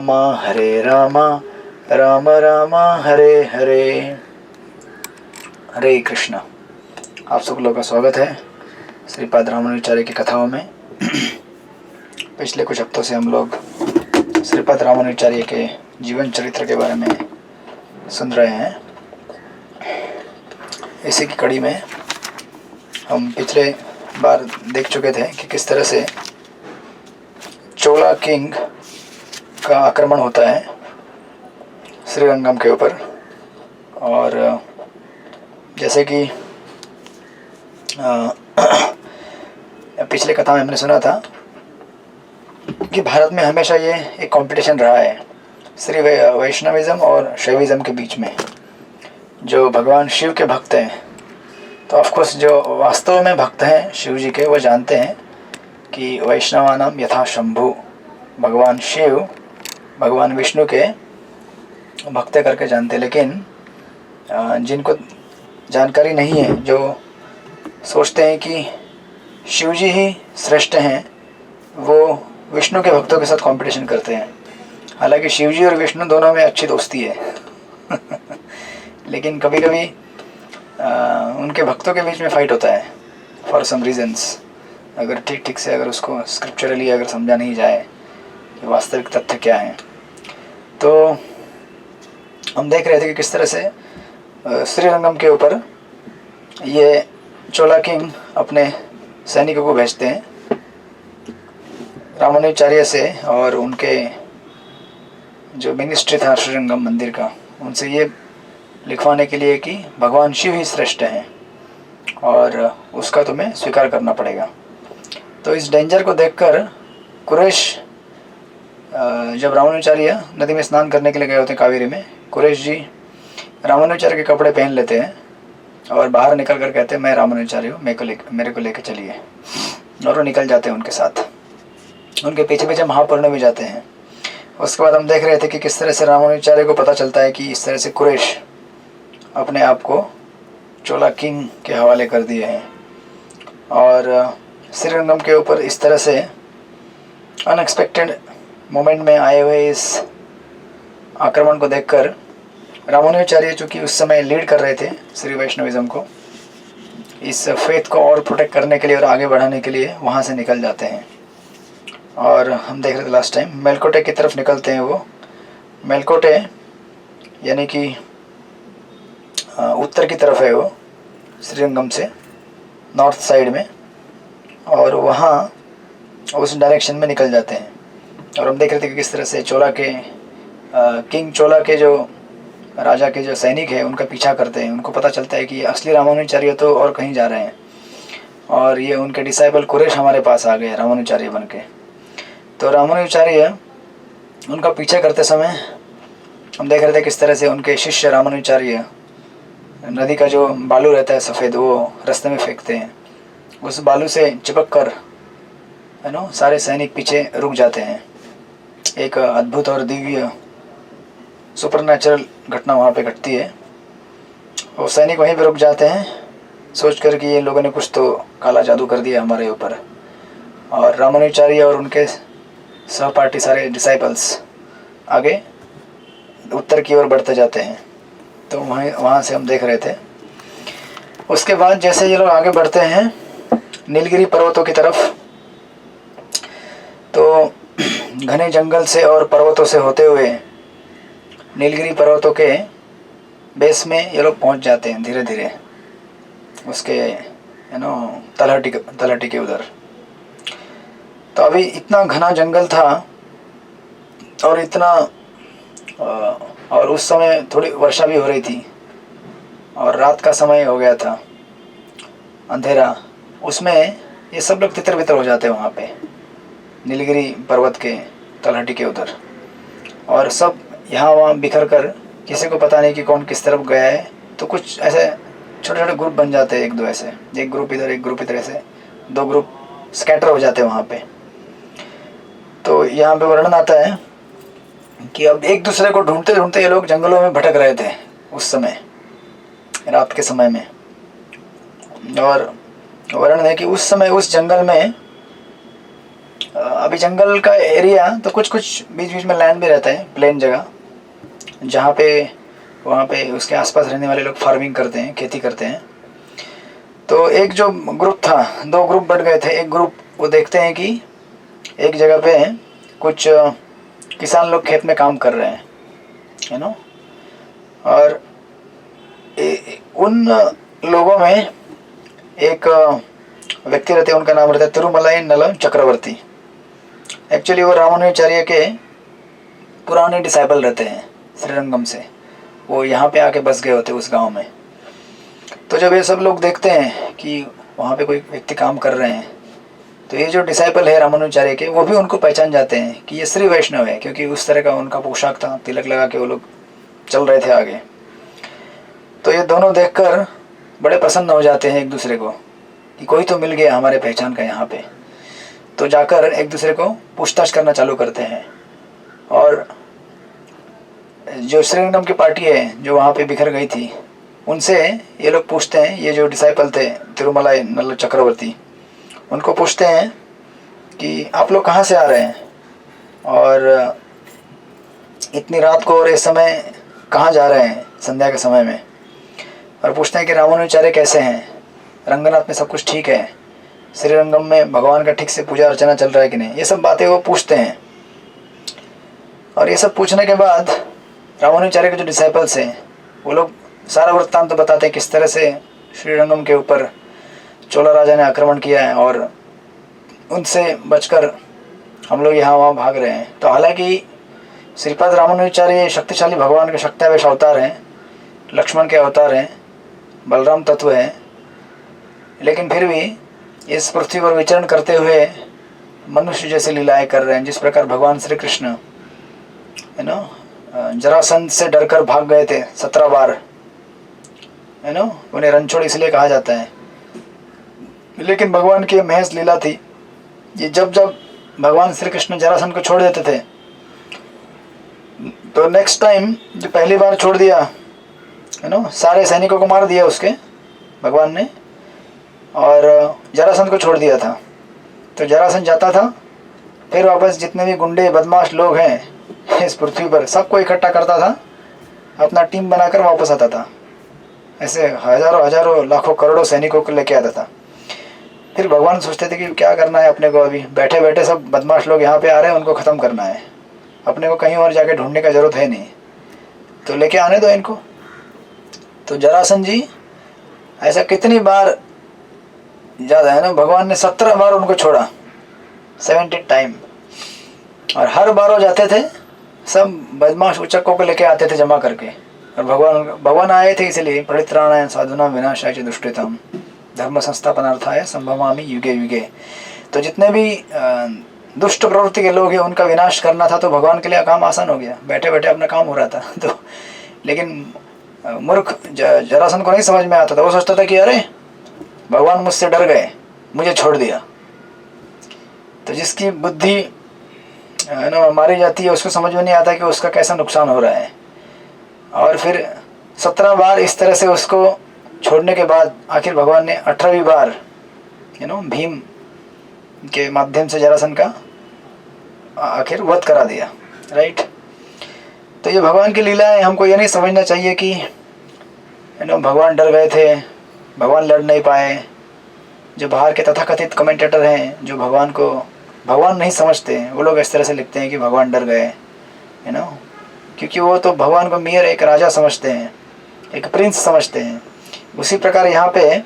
हरे राम राम राम हरे हरे। हरे कृष्ण। आप सब लोगों का स्वागत है श्रीपाद रामानुजाचार्य की कथाओं में। पिछले कुछ हफ्तों से हम लोग श्रीपाद रामानुजाचार्य के जीवन चरित्र के बारे में सुन रहे हैं। इसी की कड़ी में हम पिछले बार देख चुके थे कि किस तरह से चोला किंग का आक्रमण होता है श्रीरंगम के ऊपर। और जैसे कि पिछले कथा में हमने सुना था कि भारत में हमेशा ये एक कंपटीशन रहा है श्री वैष्णविज्म और शैविज्म के बीच में। जो भगवान शिव के भक्त हैं, तो ऑफकोर्स जो वास्तव में भक्त हैं शिव जी के, वो जानते हैं कि वैष्णवानाम यथा शंभु, भगवान शिव भगवान विष्णु के भक्त करके जानते हैं। लेकिन जिनको जानकारी नहीं है, जो सोचते हैं कि शिव जी ही श्रेष्ठ हैं, वो विष्णु के भक्तों के साथ कंपटीशन करते हैं। हालांकि शिव जी और विष्णु दोनों में अच्छी दोस्ती है लेकिन कभी कभी उनके भक्तों के बीच में फाइट होता है फॉर सम रीजंस। अगर ठीक से अगर उसको स्क्रिप्चरली अगर समझा नहीं जाए कि वास्तविक तथ्य क्या है। तो हम देख रहे थे कि किस तरह से श्रीरंगम के ऊपर ये चोला किंग अपने सैनिकों को भेजते हैं रामानुजाचार्य से, और उनके जो मिनिस्ट्री था श्रीरंगम मंदिर का, उनसे ये लिखवाने के लिए कि भगवान शिव ही श्रेष्ठ हैं और उसका तुम्हें स्वीकार करना पड़ेगा। तो इस डेंजर को देखकर कुरैश, जब रामानुजाचार्य नदी में स्नान करने के लिए गए होते हैं कावेरी में, कुरैश जी रामानुजाचार्य के कपड़े पहन लेते हैं और बाहर निकल कर कहते हैं मैं रामानुजाचार्य हूँ, मेरे को लेकर चलिए। और वो निकल जाते हैं उनके साथ, उनके पीछे पीछे महापुर में भी जाते हैं। उसके बाद हम देख रहे थे कि किस तरह से रामानुजाचार्य को पता चलता है कि इस तरह से कुरैश अपने आप को चोला किंग के हवाले कर दिए हैं। और श्रीरंगम के ऊपर इस तरह से अनएक्सपेक्टेड मोमेंट में आए हुए इस आक्रमण को देखकर रामानुजाचार्य, चूँकि उस समय लीड कर रहे थे श्री वैष्णविज्म को, इस फेथ को और प्रोटेक्ट करने के लिए और आगे बढ़ाने के लिए वहाँ से निकल जाते हैं। और हम देख रहे थे लास्ट टाइम मेलकोटे की तरफ निकलते हैं। वो मेलकोटे यानी कि उत्तर की तरफ है वो श्रीरंगम से, नॉर्थ साइड में, और वहाँ उस डायरेक्शन में निकल जाते हैं। और हम देख रहे थे कि किस तरह से चोला के किंग चोला के जो राजा के जो सैनिक है उनका पीछा करते हैं। उनको पता चलता है कि असली रामानुजाचार्य तो और कहीं जा रहे हैं और ये उनके डिसाइबल कुरैश हमारे पास आ गए रामानुजाचार्य बन के। तो रामानुजाचार्य उनका पीछा करते समय हम देख रहे थे किस तरह से उनके शिष्य रामानुजाचार्य नदी का जो बालू रहता है सफ़ेद, वो रास्ते में फेंकते हैं। उस बालू से चिपक कर सारे सैनिक पीछे रुक जाते हैं। एक अद्भुत और दिव्य सुपरनैचुरल घटना वहाँ पे घटती है। और सैनिक वहीं पे रुक जाते हैं सोच कर कि ये लोगों ने कुछ तो काला जादू कर दिया हमारे ऊपर। और रामानुजाचार्य और उनके सहपाठी सारे डिसाइपल्स आगे उत्तर की ओर बढ़ते जाते हैं। तो वहाँ से हम देख रहे थे। उसके बाद जैसे ये लोग आगे बढ़ते हैं नीलगिरी पर्वतों की तरफ, तो घने जंगल से और पर्वतों से होते हुए नीलगिरी पर्वतों के बेस में ये लोग पहुंच जाते हैं धीरे धीरे, उसके तलहटी के उधर। तो अभी इतना घना जंगल था और इतना और उस समय थोड़ी वर्षा भी हो रही थी और रात का समय हो गया था, अंधेरा। उसमें ये सब लोग तितर बितर हो जाते हैं वहाँ पे नीलगिरी पर्वत के तलहटी के उधर, और सब यहाँ वहाँ बिखर कर, किसी को पता नहीं कि कौन किस तरफ गया है। तो कुछ ऐसे छोटे छोटे ग्रुप बन जाते हैं, एक दो ऐसे, एक ग्रुप इधर एक ग्रुप इधर, ऐसे दो ग्रुप स्कैटर हो जाते हैं वहाँ पे। तो यहाँ पे वर्णन आता है कि अब एक दूसरे को ढूंढते ढूंढते ये लोग जंगलों में भटक रहे थे उस समय, रात के समय में। और वर्णन है कि उस समय उस जंगल में अभी जंगल का एरिया, तो कुछ कुछ बीच बीच में लैंड भी रहता है, प्लेन जगह, जहाँ पे वहाँ पे उसके आसपास रहने वाले लोग फार्मिंग करते हैं, खेती करते हैं। तो एक जो ग्रुप था, दो ग्रुप बढ़ गए थे। एक ग्रुप वो देखते हैं कि एक जगह पे कुछ किसान लोग खेत में काम कर रहे हैं, यू नो, और उन लोगों में एक व्यक्ति रहते हैं, उनका नाम रहता है तिरुमलाई नल चक्रवर्ती। एक्चुअली वो रामानुजाचार्य के पुराने डिसाइबल रहते हैं श्रीरंगम से, वो यहाँ पे आके बस गए होते उस गांव में। तो जब ये सब लोग देखते हैं कि वहाँ पे कोई व्यक्ति काम कर रहे हैं, तो ये जो डिसाइपल है रामानुजाचार्य के, वो भी उनको पहचान जाते हैं कि ये श्री वैष्णव है, क्योंकि उस तरह का उनका पोशाक था, तिलक लगा के वो लोग चल रहे थे आगे। तो ये दोनों देखकर बड़े प्रसन्न हो जाते हैं एक दूसरे को कि कोई तो मिल गया हमारे पहचान का यहाँ पे। तो जाकर एक दूसरे को पूछताछ करना चालू करते हैं, और जो श्रीरंगम की पार्टी है जो वहाँ पे बिखर गई थी, उनसे ये लोग पूछते हैं, ये जो डिसाइपल थे तिरुमलाई नल्ल चक्रवर्ती, उनको पूछते हैं कि आप लोग कहाँ से आ रहे हैं और इतनी रात को और इस समय कहाँ जा रहे हैं संध्या के समय में। और पूछते हैं कि रामानुजाचार्य कैसे हैं, रंगनाथ में सब कुछ ठीक है, श्रीरंगम में भगवान का ठीक से पूजा अर्चना चल रहा है कि नहीं। ये सब बातें वो पूछते हैं। और ये सब पूछने के बाद रामानुजाचार्य के जो डिसाइपल्स हैं वो लोग सारा वृत्तांत तो बताते हैं, किस तरह से श्रीरंगम के ऊपर चोला राजा ने आक्रमण किया है और उनसे बचकर हम लोग यहाँ वहाँ भाग रहे हैं। तो हालांकि श्रीपाद रामानुजाचार्य शक्तिशाली भगवान के शक्तावेश अवतार हैं, लक्ष्मण के अवतार हैं, बलराम तत्व हैं, लेकिन फिर भी इस पृथ्वी पर विचरण करते हुए मनुष्य जैसे लीलाएं कर रहे हैं। जिस प्रकार भगवान श्री कृष्ण, यू नो, जरासंध से डरकर भाग गए थे 17 बार, यू नो, उन्हें रणछोड़ इसलिए कहा जाता है। लेकिन भगवान की महज लीला थी, ये जब जब भगवान श्री कृष्ण जरासंध को छोड़ देते थे, तो नेक्स्ट टाइम जो पहली बार छोड़ दिया, यू नो, सारे सैनिकों को मार दिया उसके भगवान ने, और जरासंध को छोड़ दिया था। तो जरासंध जाता था, फिर वापस जितने भी गुंडे बदमाश लोग हैं इस पृथ्वी पर, सबको इकट्ठा करता था, अपना टीम बनाकर वापस आता था। ऐसे हजारों हजारों लाखों करोड़ों सैनिकों को लेके आता था। फिर भगवान सोचते थे कि क्या करना है अपने को, अभी बैठे बैठे सब बदमाश लोग यहाँ पे आ रहे हैं, उनको ख़त्म करना है, अपने को कहीं और जाके ढूंढने का ज़रूरत है नहीं, तो लेके आने दो इनको। तो जरासंध जी ऐसा कितनी बार, ज़्यादा है ना, भगवान ने 17 बार उनको छोड़ा, 70 टाइम, और हर बार वो जाते थे, सब बदमाश उचक्कों को लेके आते थे जमा करके। और भगवान आए थे इसलिए, परित्राणाय साधूनां विनाशाय च दुष्कृताम् धर्म संस्थापनार्थाय संभवामि युगे युगे। तो जितने भी दुष्ट प्रवृत्ति के लोग हैं उनका विनाश करना था, तो भगवान के लिए काम आसान हो गया, बैठे बैठे अपना काम हो रहा था। तो लेकिन मूर्ख जरासंध को नहीं समझ में आता था, वो सोचता था कि अरे भगवान मुझसे डर गए, मुझे छोड़ दिया। तो जिसकी बुद्धि ना मारी जाती है उसको समझ में नहीं आता कि उसका कैसा नुकसान हो रहा है। और फिर 17 बार इस तरह से उसको छोड़ने के बाद आखिर भगवान ने 18वीं बार, यू नो, भीम के माध्यम से जरासंध का आखिर वध करा दिया, राइट। तो ये भगवान की लीला है। हमको ये नहीं समझना चाहिए कि, यू नो, भगवान डर गए थे, भगवान लड़ नहीं पाए। जो बाहर के तथाकथित कमेंटेटर हैं, जो भगवान को भगवान नहीं समझते, वो लोग इस तरह से लिखते हैं कि भगवान डर गए, यू नो, क्योंकि वो तो भगवान को मेयर एक राजा समझते हैं, एक प्रिंस समझते हैं। उसी प्रकार यहाँ पे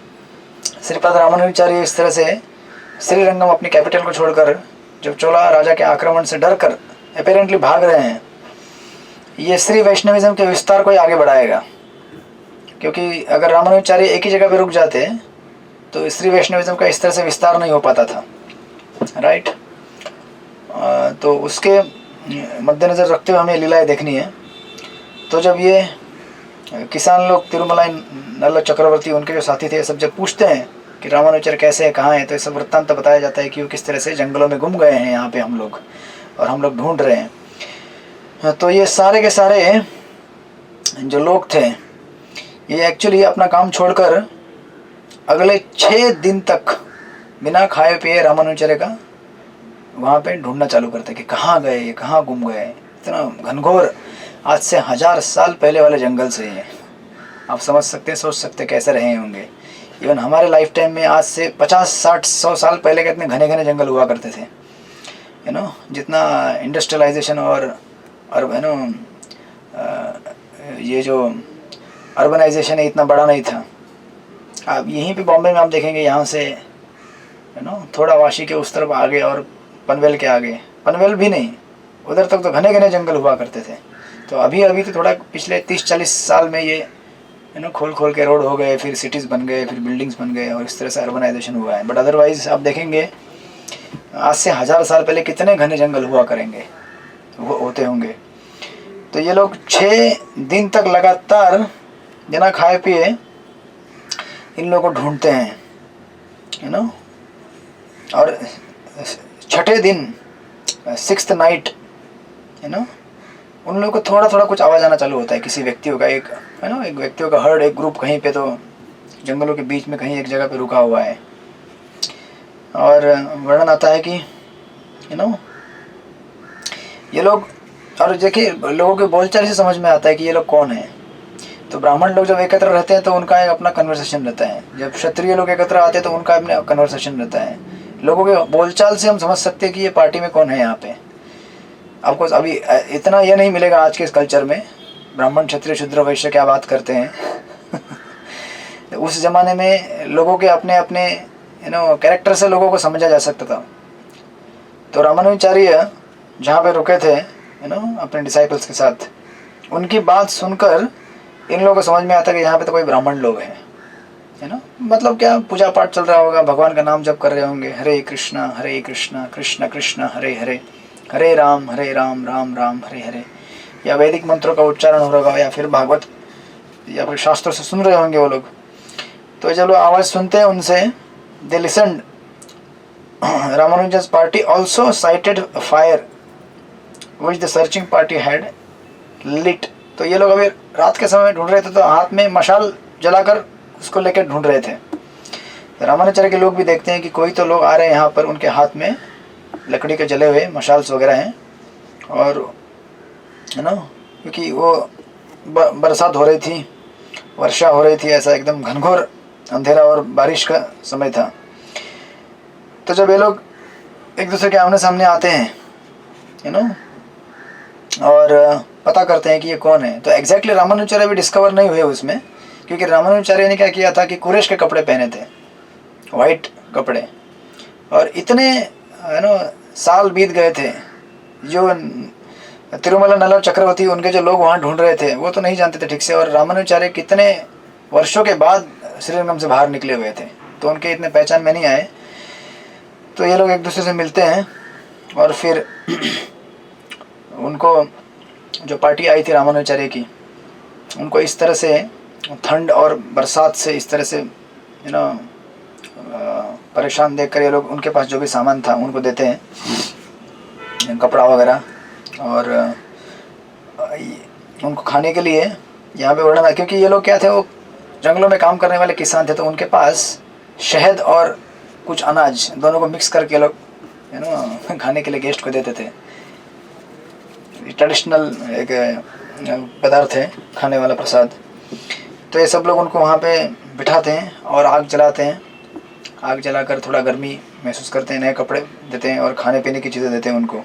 श्रीपाद रामानुजाचार्य इस तरह से श्रीरंगम अपनी कैपिटल को छोड़कर, जब चोला राजा के आक्रमण से डर कर अपेरेंटली भाग रहे हैं, ये श्री वैष्णविज्म के विस्तार को ही आगे बढ़ाएगा। क्योंकि अगर रामानुजाचार्य एक ही जगह पे रुक जाते तो श्री वैष्णविज्म का इस तरह से विस्तार नहीं हो पाता था, राइट। तो उसके मद्देनज़र रखते हुए हमें लीलाएँ देखनी है। तो जब ये किसान लोग तिरुमलाई नल्ल चक्रवर्ती, उनके जो साथी थे, सब जब पूछते हैं कि रामानुजाचार्य कैसे है, कहाँ है, तो ये सब वृत्तांत बताया जाता है कि वो किस तरह से जंगलों में गुम गए हैं यहाँ पे हम लोग, और हम लोग ढूंढ रहे हैं। तो ये सारे के सारे जो लोग थे, ये एक्चुअली अपना काम छोड़कर अगले 6 दिन तक बिना खाए पिए रामानुजाचार्य का वहाँ पे ढूंढना चालू करते हैं कि कहाँ गए, ये कहाँ गुम गए। इतना घनघोर, आज से 1000 साल पहले वाले जंगल से ये, आप समझ सकते हैं, सोच सकते हैं कैसे रहे होंगे। इवन हमारे लाइफ टाइम में आज से 50 60 100 साल पहले के इतने घने घने जंगल हुआ करते थे, यू नो। जितना इंडस्ट्रियलाइजेशन और यू नो ये जो अर्बनाइजेशन है इतना बड़ा नहीं था। आप यहीं पे बॉम्बे में आप देखेंगे, यहाँ से यू नो थोड़ा वाशी के उस तरफ आगे और पनवेल के आगे, पनवेल भी नहीं, उधर तक तो घने घने जंगल हुआ करते थे। तो अभी तो थोड़ा पिछले 30-40 साल में ये यू नो खोल के रोड हो गए, फिर सिटीज़ बन गए, फिर बिल्डिंग्स बन गए, और इस तरह से अर्बनाइजेशन हुआ है। बट अदरवाइज़ आप देखेंगे आज से 1000 साल पहले कितने घने जंगल हुआ करेंगे, होते होंगे। तो ये लोग 6 दिन तक लगातार बिना खाए पिए इन लोगों को ढूंढते हैं, यू नो। और 6ठे दिन, 6th नाइट, यू नो, उन लोगों को थोड़ा थोड़ा कुछ आवाज़ आना चालू होता है किसी व्यक्तियों का, एक है ना, एक व्यक्तियों का हर्ड, एक ग्रुप कहीं पे तो जंगलों के बीच में कहीं एक जगह पे रुका हुआ है। और वर्णन आता है कि यू नो ये लोग, और देखिए लोगों के बोलचाल से समझ में आता है कि ये लोग कौन हैं। तो ब्राह्मण लोग जब एकत्र रहते हैं तो उनका एक अपना कन्वर्सेशन रहता है, जब क्षत्रिय लोग एकत्र आते हैं तो उनका अपना कन्वर्सेशन रहता है। लोगों के बोलचाल से हम समझ सकते हैं कि ये पार्टी में कौन है यहाँ पे। आपको अभी इतना ये नहीं मिलेगा आज के इस कल्चर में, ब्राह्मण क्षत्रिय शूद्र वैश्य क्या बात करते हैं। उस ज़माने में लोगों के अपने अपने यू नो कैरेक्टर से लोगों को समझा जा सकता था। तो रामानुजाचार्य जहाँ पे रुके थे यू नो अपने डिसाइपल्स के साथ, उनकी बात सुनकर इन लोगों को समझ में आता कि यहाँ पे तो कोई ब्राह्मण लोग हैं, है ना। मतलब क्या, पूजा पाठ चल रहा होगा, भगवान का नाम जप कर रहे होंगे, हरे कृष्णा कृष्ण कृष्ण हरे हरे, हरे राम राम राम हरे हरे, या वैदिक मंत्रों का उच्चारण हो रहा होगा, या फिर भागवत या फिर शास्त्रों से सुन रहे होंगे वो लोग। तो जब लोग आवाज़ सुनते हैं उनसे, they listened. Ramanuja's party also sighted fire which the searching party had lit. तो ये लोग अभी रात के समय ढूंढ रहे थे, तो हाथ में मशाल जलाकर उसको लेकर ढूंढ रहे थे। रामानुजाचार्य के लोग भी देखते हैं कि कोई तो लोग आ रहे हैं यहाँ पर, उनके हाथ में लकड़ी के जले हुए मशाल्स वगैरह हैं, और है ना, क्योंकि वो बरसात हो रही थी, वर्षा हो रही थी, ऐसा एकदम घनघोर अंधेरा और बारिश का समय था। तो जब ये लोग एक दूसरे के आमने सामने आते हैं यू नो और पता करते हैं कि ये कौन है, तो एग्जैक्टली रामानुजाचार्य भी डिस्कवर नहीं हुए उसमें, क्योंकि रामानुजाचार्य ने क्या किया था कि कुरेश के कपड़े पहने थे, वाइट कपड़े, और इतने यू नो साल बीत गए थे, जो तिरुमला नल्ला चक्रवर्ती उनके जो लोग वहाँ ढूंढ रहे थे वो तो नहीं जानते थे ठीक से, और रामानुजाचार्य कितने वर्षों के बाद श्रीरंगम से बाहर निकले हुए थे, तो उनके इतने पहचान में नहीं आए। तो ये लोग एक दूसरे से मिलते हैं, और फिर उनको जो पार्टी आई थी रामानुजाचार्य की, उनको इस तरह से ठंड और बरसात से इस तरह से यू नो परेशान देखकर ये लोग उनके पास जो भी सामान था उनको देते हैं, कपड़ा वगैरह, और उनको खाने के लिए यहाँ पे वर्णन है, क्योंकि ये लोग क्या थे, वो जंगलों में काम करने वाले किसान थे, तो उनके पास शहद और कुछ अनाज दोनों को मिक्स करके लोग यू नो खाने के लिए गेस्ट को देते थे। ट्रेडिशनल एक पदार्थ है, खाने वाला प्रसाद। तो ये सब लोग उनको वहाँ पे बिठाते हैं और आग जलाते हैं, आग जलाकर थोड़ा गर्मी महसूस करते हैं, नए कपड़े देते हैं और खाने पीने की चीज़ें देते हैं उनको।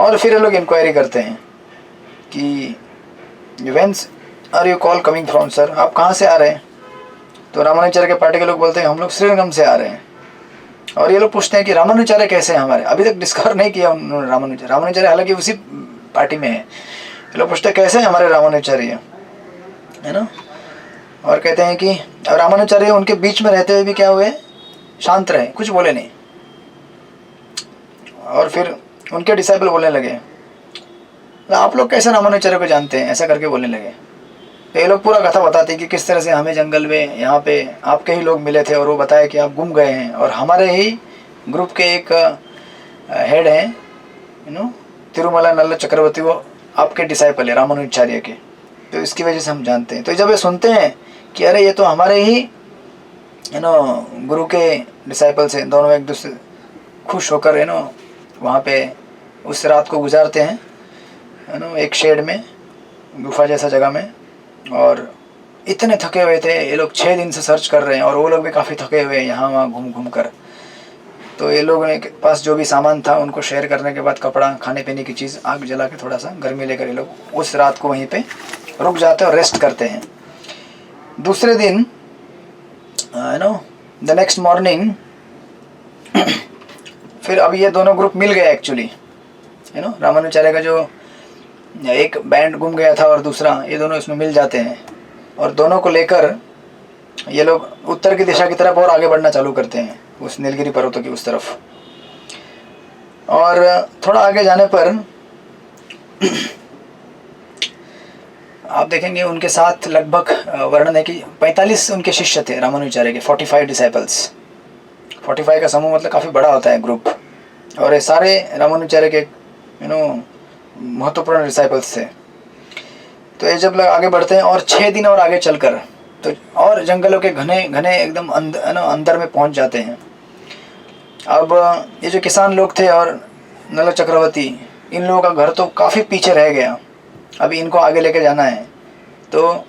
और फिर ये लोग इंक्वायरी करते हैं कि whence are you call coming from sir, आप कहाँ से आ रहे हैं। तो रामानुजाचार्य के पार्टी के लोग बोलते हैं हम लोग श्रीरंगम से आ रहे हैं। और ये लोग पूछते हैं कि रामानुजाचार्य कैसे हैं हमारे, अभी तक डिस्कवर नहीं किया उन्होंने रामानुजाचार्य हालांकि उसी पार्टी में है। ये लोग पूछते हैं कैसे हैं हमारे रामानुजाचार्य, है ना, और कहते हैं कि रामानुजाचार्य उनके बीच में रहते हुए भी क्या हुए, शांत रहे, कुछ बोले नहीं। और फिर उनके डिसाइपल बोलने लगे आप लोग कैसे रामानुजाचार्य को जानते हैं, ऐसा करके बोलने लगे। तो ये लोग पूरा कथा बताते हैं कि किस तरह से हमें जंगल में यहाँ पे आपके ही लोग मिले थे और वो बताया कि आप गुम गए हैं, और हमारे ही ग्रुप के एक हेड हैं यू नो तिरुमला नल्ला चक्रवर्ती, वो आपके डिसाइपल है रामानुजाचार्य के, तो इसकी वजह से हम जानते हैं। तो जब ये सुनते हैं कि अरे ये तो हमारे ही यू नो गुरु के डिसाइपल्स हैं, दोनों एक दूसरे खुश होकर यू नो वहाँ पे उस रात को गुजारते हैं, है ना, एक शेड में, गुफा जैसा जगह में। और इतने थके हुए थे ये लोग, 6 दिन से सर्च कर रहे हैं, और वो लोग भी काफ़ी थके हुए हैं यहाँ वहाँ घूम घूम कर। तो ये लोगों के पास जो भी सामान था उनको शेयर करने के बाद, कपड़ा, खाने पीने की चीज़, आग जला के थोड़ा सा गर्मी लेकर ये लोग उस रात को वहीं पे रुक जाते हैं और रेस्ट करते हैं। दूसरे दिन you know the next morning फिर अब ये दोनों ग्रुप मिल गए एक्चुअली, यू नो, रामानुचार्य का जो एक बैंड गुम गया था और दूसरा, ये दोनों इसमें मिल जाते हैं, और दोनों को लेकर ये लोग उत्तर की दिशा की तरफ और आगे बढ़ना चालू करते हैं, उस नीलगिरी पर्वतों की उस तरफ। और थोड़ा आगे जाने पर आप देखेंगे उनके साथ लगभग वर्णन है कि 45 उनके शिष्य थे रामानुचार्य के, 45 डिसाइपल्स। 45 का समूह मतलब काफ़ी बड़ा होता है ग्रुप, और ये सारे रामानुचार्य के यू नो महत्वपूर्ण डिसाइपल्स थे। तो ये जब लोग आगे बढ़ते हैं और 6 दिन और आगे चलकर, तो और जंगलों के घने घने एकदम अंदर में पहुंच जाते हैं। अब ये जो किसान लोग थे और नल चक्रवर्ती, इन लोगों का घर तो काफ़ी पीछे रह गया, अभी इनको आगे लेके जाना है। तो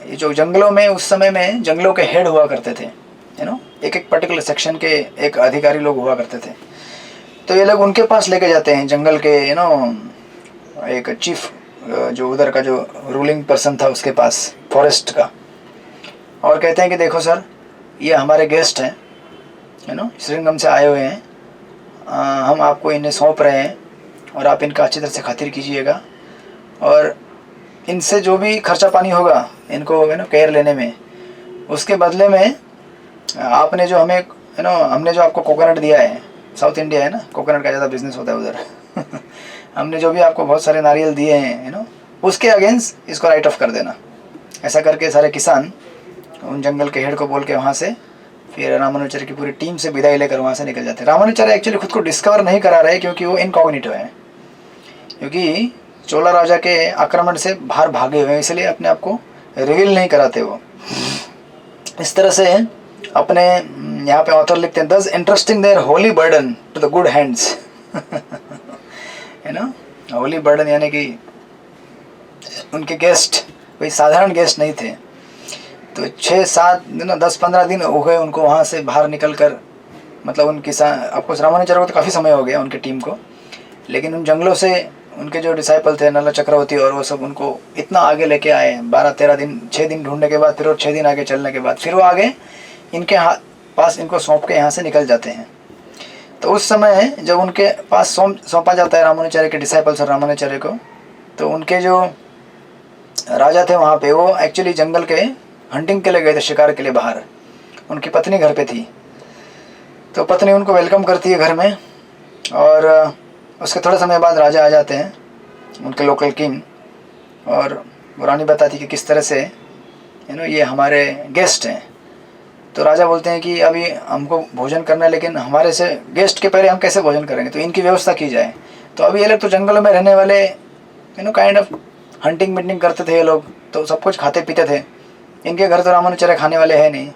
ये जो जंगलों में उस समय में जंगलों के हेड हुआ करते थे, यू नो, एक एक पर्टिकुलर सेक्शन के एक अधिकारी लोग हुआ करते थे। तो ये लोग उनके पास लेके जाते हैं जंगल के, यू नो, एक चीफ जो उधर का जो रूलिंग पर्सन था उसके पास, फॉरेस्ट का, और कहते हैं कि देखो सर, ये हमारे गेस्ट हैं, यू नो, श्रीरंगम से आए हुए हैं, हम आपको इन्हें सौंप रहे हैं, और आप इनका अच्छी तरह से खातिर कीजिएगा, और इनसे जो भी खर्चा पानी होगा इनको, यू नो, केयर लेने में, उसके बदले में आपने जो हमें, यू नो, हमने जो आपको कोकोनट दिया है, साउथ इंडिया है ना, कोकोनट का ज़्यादा बिजनेस होता है उधर हमने जो भी आपको बहुत सारे नारियल दिए हैं, यू नो, उसके अगेंस्ट इसको राइट ऑफ कर देना। ऐसा करके सारे किसान उन जंगल के हेड को बोल के वहाँ से फिर रामानुचार्य की पूरी टीम से विदाई लेकर वहाँ से निकल जाते हैं। रामानुचार्य एक्चुअली खुद को डिस्कवर नहीं करा रहे, क्योंकि वो इनकॉग्निटो है, क्योंकि चोला राजा के आक्रमण से बाहर भागे हुए हैं, इसलिए अपने आप को रिवील नहीं कराते वो। इस तरह से अपने यहाँ पे ऑथर लिखते हैं, thus interesting their holy burden to the good hands है ना। होली बर्डन यानी कि उनके गेस्ट कोई साधारण गेस्ट नहीं थे। तो 6-7 दिन, 10-15 दिन हो गए उनको वहाँ से बाहर निकल कर, मतलब उन किसान, आपको रामानुचार्य को तो काफ़ी समय हो गया उनकी टीम को, लेकिन उन जंगलों से उनके जो डिसाइपल थे नल चक्रवर्ती और वो सब, उनको इतना आगे लेके आए, 12-13 दिन, 6 दिन ढूंढने के बाद, फिर और 6 दिन आगे चलने के बाद फिर वो आगे इनके पास इनको सौंप के यहाँ से निकल जाते हैं। तो उस समय जब उनके पास सौंपा जाता है रामानुचार्य के डिसाइपल्स और रामानुचार्य को, तो उनके जो राजा थे वहाँ पे, वो एक्चुअली जंगल के हंटिंग के लिए गए थे, शिकार के लिए बाहर। उनकी पत्नी घर पे थी, तो पत्नी उनको वेलकम करती है घर में, और उसके थोड़े समय बाद राजा आ जाते हैं, उनके लोकल किंग, और वो रानी बताती कि किस तरह से, यू नो, ये हमारे गेस्ट हैं। तो राजा बोलते हैं कि अभी हमको भोजन करना है, लेकिन हमारे से गेस्ट के पहले हम कैसे भोजन करेंगे, तो इनकी व्यवस्था की जाए। तो अभी ये लोग तो जंगलों में रहने वाले, you know, kind of hunting meeting करते थे ये लोग, तो सब कुछ खाते पीते थे। इनके घर तो रामानुचार्य खाने वाले हैं नहीं,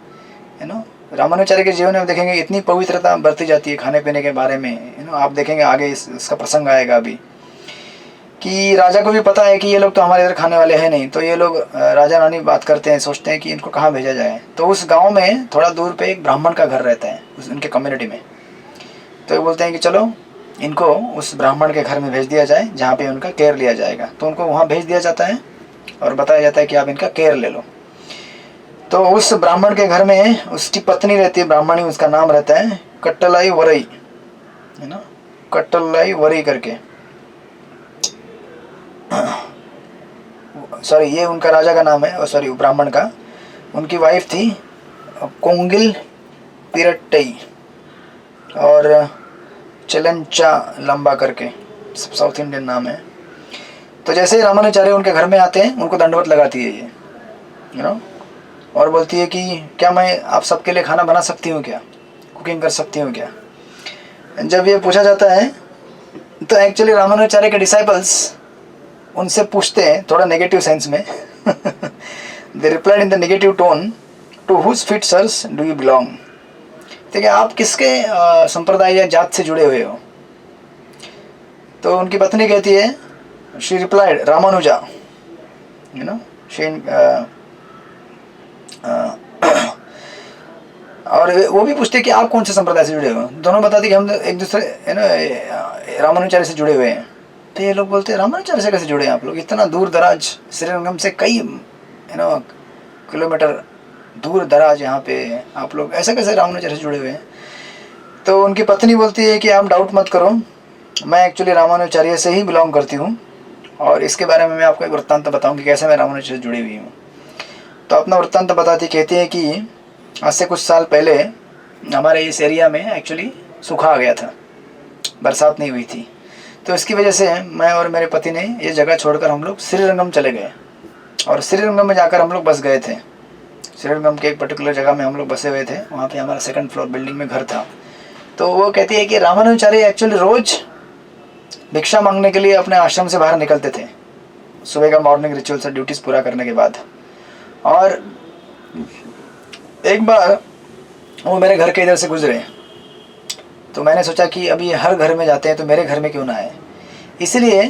यू नो। रामानुचार्य के जीवन में देखेंगे इतनी पवित्रता बरती जाती है खाने पीने के बारे में, यू नो। आप देखेंगे आगे इसका प्रसंग आएगा अभी, कि राजा को भी पता है कि ये लोग तो हमारे इधर खाने वाले हैं नहीं। तो ये लोग, राजा रानी बात करते हैं, सोचते हैं कि इनको कहाँ भेजा जाए। तो उस गांव में थोड़ा दूर पे एक ब्राह्मण का घर रहता है उनके कम्युनिटी में। तो ये बोलते हैं कि चलो इनको उस ब्राह्मण के घर में भेज दिया जाए, जहाँ पे उनका केयर लिया जाएगा। तो उनको वहाँ भेज दिया जाता है और बताया जाता है कि आप इनका केयर ले लो। तो उस ब्राह्मण के घर में उसकी पत्नी रहती है, ब्राह्मणी, उसका नाम रहता है कट्टलाई वरई, है ना, कट्टलाई वरई करके। सॉरी, ये उनका राजा का नाम है, और सॉरी ब्राह्मण का। उनकी वाइफ थी कोंगिल पिरट्टई और चलंचा लंबा करके, साउथ इंडियन नाम है। तो जैसे रामानुचार्य उनके घर में आते हैं, उनको दंडवत लगाती है ये, यू नो, और बोलती है कि क्या मैं आप सबके लिए खाना बना सकती हूँ क्या, कुकिंग कर सकती हूँ क्या। जब ये पूछा जाता है तो एक्चुअली रामानुचार्य के डिसाइपल्स उनसे पूछते हैं थोड़ा नेगेटिव सेंस में they replied in the negative tone, to whose fit sirs do you belong. देखिए, आप किसके संप्रदाय या जात से जुड़े हुए हो, तो उनकी पत्नी कहती है, she replied Ramanuja, you know she, और वो भी पूछते कि आप कौन से संप्रदाय से जुड़े हुए हैं। दोनों बताते कि हम एक दूसरे रामानुचार्य से जुड़े हुए हैं। तो ये लोग बोलते हैं रामानुचार्य से कैसे जुड़े हैं आप लोग, इतना दूर दराज श्रीरंगम से कई किलोमीटर दूर दराज यहाँ पे आप लोग ऐसे कैसे रामानुचार्य से जुड़े हुए हैं। तो उनकी पत्नी बोलती है कि आप डाउट मत करो, मैं एक्चुअली रामानुचार्य से ही बिलोंग करती हूँ, और इसके बारे में मैं आपको एक वृत्तांत बताऊँ कि कैसे मैं रामानुचार्य से जुड़ी हुई हूँ। तो अपना वृत्तांत बताती, कहती है कि आज से कुछ साल पहले हमारे इस एरिया में एक्चुअली सूखा आ गया था, बरसात नहीं हुई थी। तो इसकी वजह से मैं और मेरे पति ने ये जगह छोड़कर हम लोग श्रीरंगम चले गए, और श्रीरंगम में जाकर हम लोग बस गए थे। श्रीरंगम के एक पर्टिकुलर जगह में हम लोग बसे हुए थे, वहाँ पे हमारा 2nd फ्लोर बिल्डिंग में घर था। तो वो कहती है कि रामानुचार्य एक्चुअली रोज़ भिक्षा मांगने के लिए अपने आश्रम से बाहर निकलते थे, सुबह का मॉर्निंग रिचुअल से ड्यूटीज़ पूरा करने के बाद। और एक बार वो मेरे घर के इधर से गुजरे, तो मैंने सोचा कि अभी हर घर में जाते हैं तो मेरे घर में क्यों ना आए। इसलिए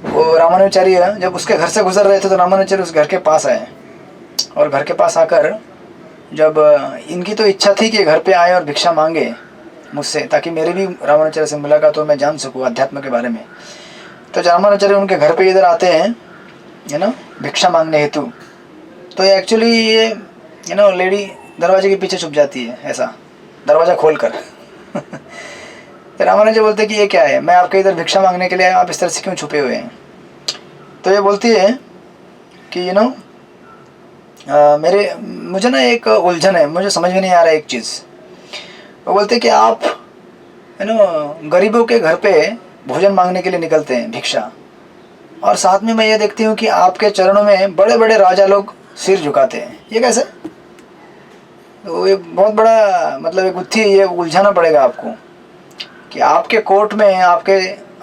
वो रामानुचार्य जब उसके घर से गुजर रहे थे तो रामानुचार्य उस घर के पास आए, और घर के पास आकर जब इनकी तो इच्छा थी कि घर पे आए और भिक्षा मांगे मुझसे, ताकि मेरी भी रामानुचार्य से मुलाकात हो, मैं जान सकूँ अध्यात्म के बारे में। तो रामानुचार्य उनके घर पे इधर आते हैं भिक्षा मांगने हेतु। तो एक्चुअली ये लेडी दरवाजे के पीछे छुप जाती है, ऐसा दरवाज़ा खोल कर। तो रामानुज बोलते कि ये क्या है, मैं आपके इधर भिक्षा मांगने के लिए आया, आप इस तरह से क्यों छुपे हुए हैं। तो ये बोलती है कि मुझे ना एक उलझन है, मुझे समझ में नहीं आ रहा है एक चीज़। वो बोलते कि आप गरीबों के घर पे भोजन मांगने के लिए निकलते हैं, भिक्षा, और साथ में मैं ये देखती हूँ कि आपके चरणों में बड़े बड़े राजा लोग सिर झुकाते हैं, ये कैसे। तो ये बहुत बड़ा मतलब एक गुत्थी, ये उलझाना पड़ेगा आपको कि आपके कोर्ट में, आपके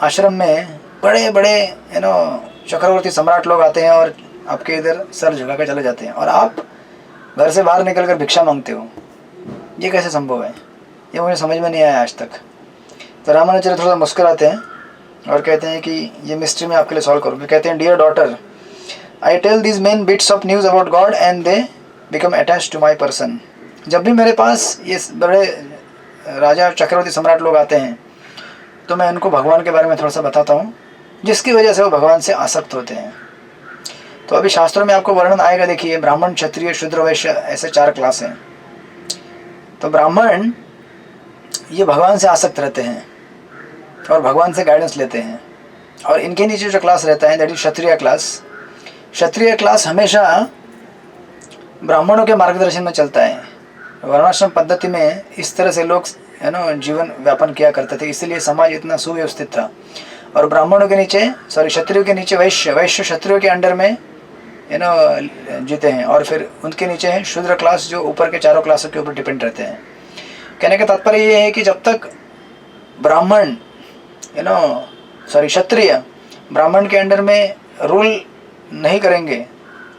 आश्रम में बड़े बड़े चक्रवर्ती सम्राट लोग आते हैं और आपके इधर सर झुका के चले जाते हैं, और आप घर से बाहर निकल कर भिक्षा मांगते हो, ये कैसे संभव है। ये मुझे समझ में नहीं आया आज तक। तो रामानुचार्य थोड़ा मुस्कुराते हैं और कहते हैं कि ये मिस्ट्री मैं आपके लिए सॉल्व करूँगी। कहते हैं, dear daughter, I tell these main bits of news about God and they become attach to my person. जब भी मेरे पास ये बड़े राजा चक्रवर्ती सम्राट लोग आते हैं तो मैं उनको भगवान के बारे में थोड़ा सा बताता हूँ, जिसकी वजह से वो भगवान से आसक्त होते हैं। तो अभी शास्त्रों में आपको वर्णन आएगा, देखिए, ब्राह्मण, क्षत्रिय, शूद्र, वैश्य, ऐसे 4 क्लास हैं। तो ब्राह्मण ये भगवान से आसक्त रहते हैं और भगवान से गाइडेंस लेते हैं, और इनके नीचे जो क्लास रहता है that is Kshatriya class. Kshatriya class हमेशा ब्राह्मणों के मार्गदर्शन में चलता है। वर्णाश्रम पद्धति में इस तरह से लोग जीवन व्यापन किया करते थे, इसीलिए समाज इतना सुव्यवस्थित था। और ब्राह्मणों के नीचे, क्षत्रियों के नीचे वैश्य, वैश्य क्षत्रियों के अंडर में जीते हैं, और फिर उनके नीचे है शूद्र क्लास, जो ऊपर के 4 क्लासों के ऊपर डिपेंड रहते हैं। कहने का तात्पर्य ये है कि जब तक ब्राह्मण क्षत्रिय ब्राह्मण के अंडर में रूल नहीं करेंगे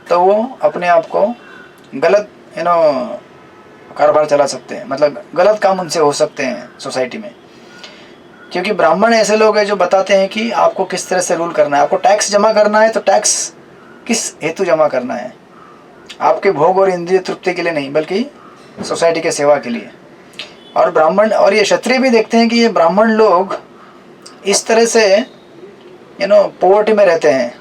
तो वो अपने आप को गलत कारोबार चला सकते हैं, मतलब गलत काम उनसे हो सकते हैं सोसाइटी में। क्योंकि ब्राह्मण ऐसे लोग हैं जो बताते हैं कि आपको किस तरह से रूल करना है। आपको टैक्स जमा करना है तो टैक्स किस हेतु जमा करना है, आपके भोग और इंद्रिय तृप्ति के लिए नहीं, बल्कि सोसाइटी के सेवा के लिए। और ब्राह्मण और ये क्षत्रिय भी देखते हैं कि ये ब्राह्मण लोग इस तरह से पॉवर्टी में रहते हैं,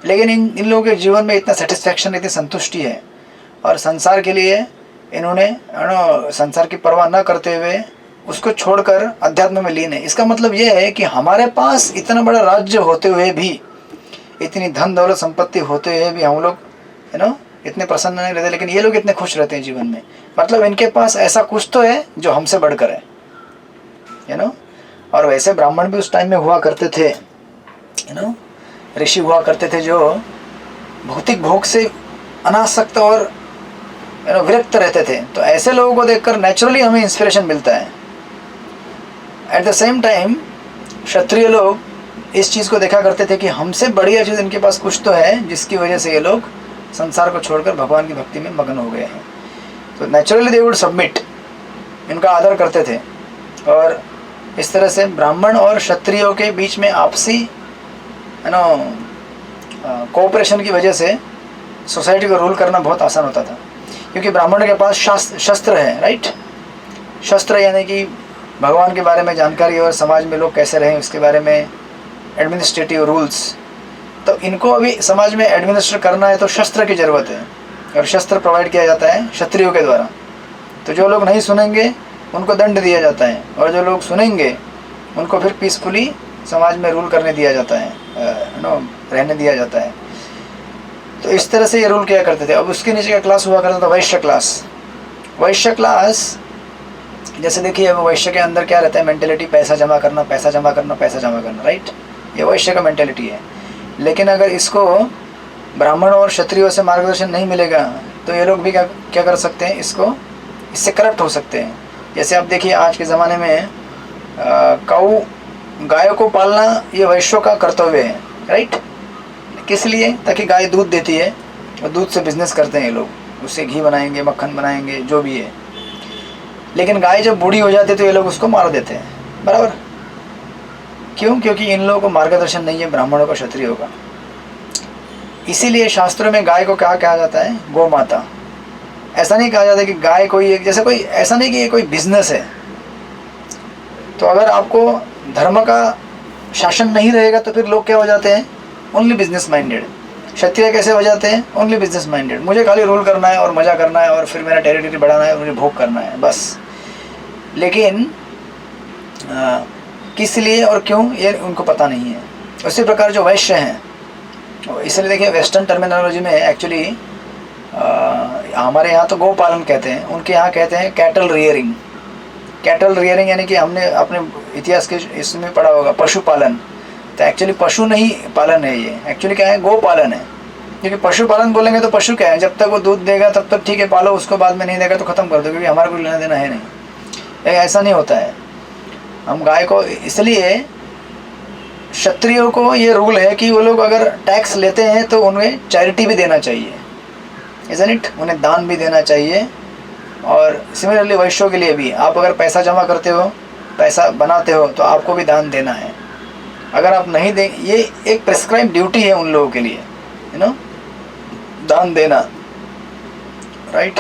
लेकिन इन लोगों के जीवन में इतना सेटिस्फैक्शन, इतनी संतुष्टि है, और संसार के लिए इन्होंने संसार की परवाह न करते हुए उसको छोड़कर अध्यात्म में लीन है। इसका मतलब ये है कि हमारे पास इतना बड़ा राज्य होते हुए भी, इतनी धन दौलत संपत्ति होते हुए भी हम लोग इतने प्रसन्न नहीं रहते, लेकिन ये लोग इतने खुश रहते हैं जीवन में। मतलब इनके पास ऐसा कुछ तो है जो हमसे बढ़कर है और वैसे ब्राह्मण भी उस टाइम में हुआ करते थे, ऋषि हुआ करते थे जो भौतिक भोग से अनासक्त और विरक्त रहते थे। तो ऐसे लोगों को देखकर नेचुरली हमें इंस्पिरेशन मिलता है। एट द सेम टाइम क्षत्रिय लोग इस चीज़ को देखा करते थे कि हमसे बढ़िया चीज़ इनके पास कुछ तो है, जिसकी वजह से ये लोग संसार को छोड़कर भगवान की भक्ति में मग्न हो गए हैं। तो नेचुरली दे वुड सबमिट, इनका आदर करते थे। और इस तरह से ब्राह्मण और क्षत्रियों के बीच में आपसी कोऑपरेशन की वजह से सोसाइटी को रूल करना बहुत आसान होता था, क्योंकि ब्राह्मण के पास शस्त्र है, राइट। शस्त्र यानी कि भगवान के बारे में जानकारी और समाज में लोग कैसे रहें उसके बारे में एडमिनिस्ट्रेटिव रूल्स। तो इनको अभी समाज में एडमिनिस्ट्रेट करना है तो शस्त्र की ज़रूरत है, और शस्त्र प्रोवाइड किया जाता है क्षत्रियों के द्वारा। तो जो लोग नहीं सुनेंगे उनको दंड दिया जाता है, और जो लोग सुनेंगे उनको फिर पीसफुली समाज में रूल करने दिया जाता है, रहने दिया जाता है। तो इस तरह से ये रूल किया करते थे। अब उसके नीचे का क्लास हुआ करता था वैश्य क्लास। वैश्य क्लास जैसे देखिए, अब वैश्य के अंदर क्या रहता है मेंटेलिटी, पैसा जमा करना, पैसा जमा करना, पैसा जमा करना, राइट। ये वैश्य का मेंटेलिटी है। लेकिन अगर इसको ब्राह्मण और क्षत्रियों से मार्गदर्शन नहीं मिलेगा तो ये लोग भी क्या कर सकते हैं, इससे करप्ट हो सकते हैं। जैसे आप देखिए आज के ज़माने में गायों को पालना ये वैश्यों का कर्तव्य है, राइट। किस लिए? ताकि गाय दूध देती है और दूध से बिजनेस करते हैं ये लोग, उससे घी बनाएंगे, मक्खन बनाएंगे, जो भी है। लेकिन गाय जब बूढ़ी हो जाती है तो ये लोग उसको मार देते हैं, बराबर। क्यों? क्योंकि इन लोगों को मार्गदर्शन नहीं है ब्राह्मणों का, क्षत्रियों का। इसीलिए शास्त्रों में गाय को क्या कहा जाता है? गौ माता। ऐसा नहीं कहा जाता कि गाय कोई एक जैसे कोई, ऐसा नहीं कि ये कोई बिजनेस है। तो अगर आपको धर्म का शासन नहीं रहेगा तो फिर लोग क्या हो जाते हैं? Only business minded. क्षत्रिय कैसे हो जाते हैं? Only business minded. मुझे खाली रूल करना है और मज़ा करना है और फिर मेरा टेरिटरी बढ़ाना है और मुझे भोग करना है, बस। लेकिन किस लिए और क्यों, ये उनको पता नहीं है। उसी प्रकार जो वैश्य हैं, इसलिए देखिए वेस्टर्न टर्मिनोलॉजी में एक्चुअली हमारे यहाँ तो गौ पालन कहते हैं, उनके यहाँ कहते हैं कैटल रियरिंग। कैटल रियरिंग यानी कि हमने अपने इतिहास के इसमें पढ़ा होगा पशुपालन। तो एक्चुअली पशु नहीं पालन है, ये एक्चुअली क्या है? गो पालन है। क्योंकि पशुपालन बोलेंगे तो पशु क्या है? जब तक वो दूध देगा तब तक ठीक है, पालो उसको, बाद में नहीं देगा तो ख़त्म कर दो, क्योंकि हमारा कोई लेना देना है नहीं। ऐसा नहीं होता है। हम गाय को, इसलिए क्षत्रियों को ये रूल है कि वो लोग अगर टैक्स लेते हैं तो उन्हें चैरिटी भी देना चाहिए, इज़न्ट इट? उन्हें दान भी देना चाहिए। और सिमिलरली वैश्यों के लिए भी, आप अगर पैसा जमा करते हो, पैसा बनाते हो, तो आपको भी दान देना है। अगर आप नहीं दें, ये एक प्रिस्क्राइब ड्यूटी है उन लोगों के लिए, दान देना, राइट।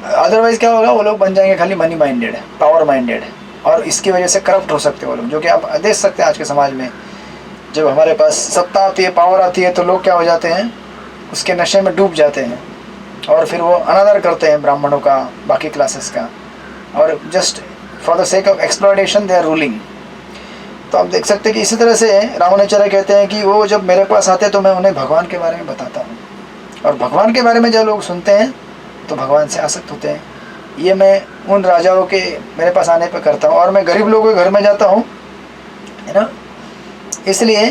अदरवाइज क्या होगा? वो लोग बन जाएंगे खाली मनी माइंडेड, पावर माइंडेड, और इसकी वजह से करप्ट हो सकते हैं वो लोग, जो कि आप देख सकते हैं आज के समाज में। जब हमारे पास सत्ता आती है, पावर आती है, तो लोग क्या हो जाते हैं? उसके नशे में डूब जाते हैं, और फिर वो अनादर करते हैं ब्राह्मणों का, बाकी क्लासेस का, और just for the sake of exploitation they are ruling. तो आप देख सकते हैं कि इसी तरह से रामानुजाचार्य कहते हैं कि वो जब मेरे पास आते तो मैं उन्हें भगवान के बारे में बताता हूँ, और भगवान के बारे में जब लोग सुनते हैं तो भगवान से आसक्त होते हैं। ये मैं उन राजाओं के मेरे पास आने पर करता हूँ, और मैं गरीब लोगों के घर में जाता हूँ, है ना, इसलिए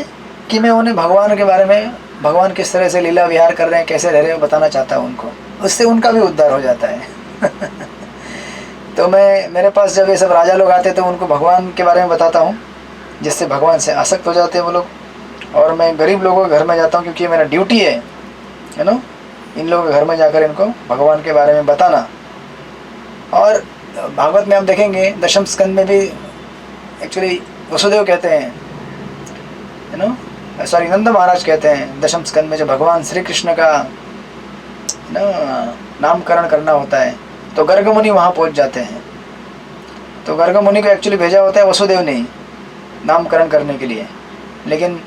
कि मैं उन्हें भगवान के बारे में, भगवान किस तरह से लीला विहार कर रहे हैं, कैसे रह रहे हैं, बताना चाहता हूँ उनको। उससे उनका भी उद्धार हो जाता है। तो मेरे पास जब ये सब राजा लोग आते तो उनको भगवान के बारे में बताता हूँ, जिससे भगवान से आसक्त हो जाते हैं वो लोग। और मैं गरीब लोगों के घर में जाता हूँ, क्योंकि मेरा ड्यूटी है ना, इन लोगों के घर में जाकर इनको भगवान के बारे में बताना। और भागवत में आप देखेंगे दशम स्कंद में भी एक्चुअली वसुदेव कहते हैं, नंद महाराज कहते हैं दशम स्कंद में, जब भगवान श्री कृष्ण का नामकरण करना होता है तो गर्ग मुनि वहाँ पहुँच जाते हैं। तो गर्ग मुनि को एक्चुअली भेजा होता है वसुदेव ने नामकरण करने के लिए, लेकिन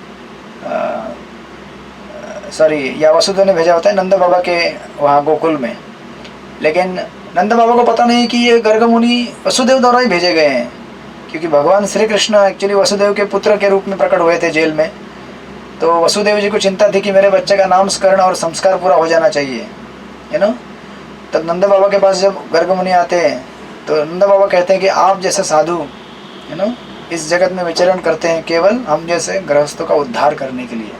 या वसुदेव ने भेजा होता है नंद बाबा के वहाँ गोकुल में। लेकिन नंद बाबा को पता नहीं कि ये गर्ग मुनि वसुदेव द्वारा ही भेजे गए हैं, क्योंकि भगवान श्री कृष्ण एक्चुअली वसुदेव के पुत्र के रूप में प्रकट हुए थे जेल में। तो वसुदेव जी को चिंता थी कि मेरे बच्चे का नामकरण और संस्कार पूरा हो जाना चाहिए, तब नंद बाबा के पास जब गर्ग मुनि आते हैं तो नंद बाबा कहते हैं कि आप जैसे साधु इस जगत में विचरण करते हैं केवल हम जैसे गृहस्थों का उद्धार करने के लिए।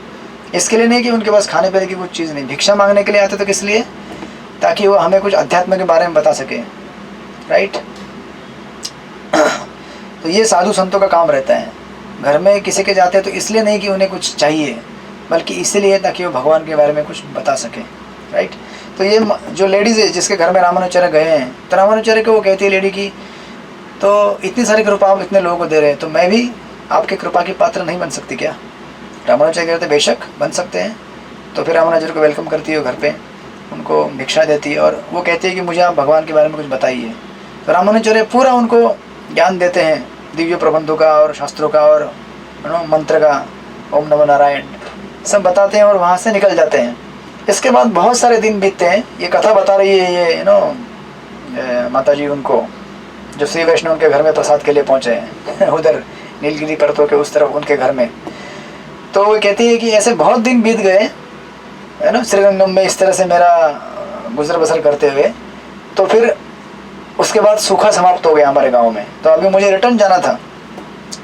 इसके लिए नहीं कि उनके पास खाने पीने की कुछ चीज़ नहीं, भिक्षा मांगने के लिए आते तो किस लिए? ताकि वो हमें कुछ अध्यात्म के बारे में बता सके, राइट। तो ये साधु संतों का काम रहता है। घर में किसी के जाते हैं तो इसलिए नहीं कि उन्हें कुछ चाहिए, बल्कि इसलिए ताकि वो भगवान के बारे में कुछ बता सके, राइट। तो ये जो लेडीज़ है जिसके घर में रामानुजाचार्य गए हैं, तो रामानुजाचार्य को वो कहती है लेडी की तो इतनी सारी कृपा आप इतने लोगों को दे रहे हैं, तो मैं भी आपकी कृपा की पात्र नहीं बन सकती क्या? रामानुजाचार्य कहते बेशक बन सकते हैं। तो फिर रामानुजाचार्य को वेलकम करती है घर पे, उनको भिक्षा देती है और वो कहती है कि मुझे आप भगवान के बारे में कुछ बताइए। तो रामानुजाचार्य पूरा उनको ज्ञान देते हैं दिव्य प्रबंधों का और शास्त्रों का और मंत्र का, ओम नमो नारायण सब बताते हैं और वहाँ से निकल जाते हैं। इसके बाद बहुत सारे दिन बीतते हैं। ये कथा बता रही है ये माता जी उनको, जो श्री वैष्णव उनके घर में प्रसाद के लिए पहुँचे हैं उधर नीलगिरी पर्वतों के उस तरफ उनके घर में। तो वो कहती है कि ऐसे बहुत दिन बीत गए श्रीरंगम में इस तरह से मेरा गुजर बसर करते हुए, तो फिर उसके बाद सूखा समाप्त हो गया हमारे गांव में। तो अभी मुझे रिटर्न जाना था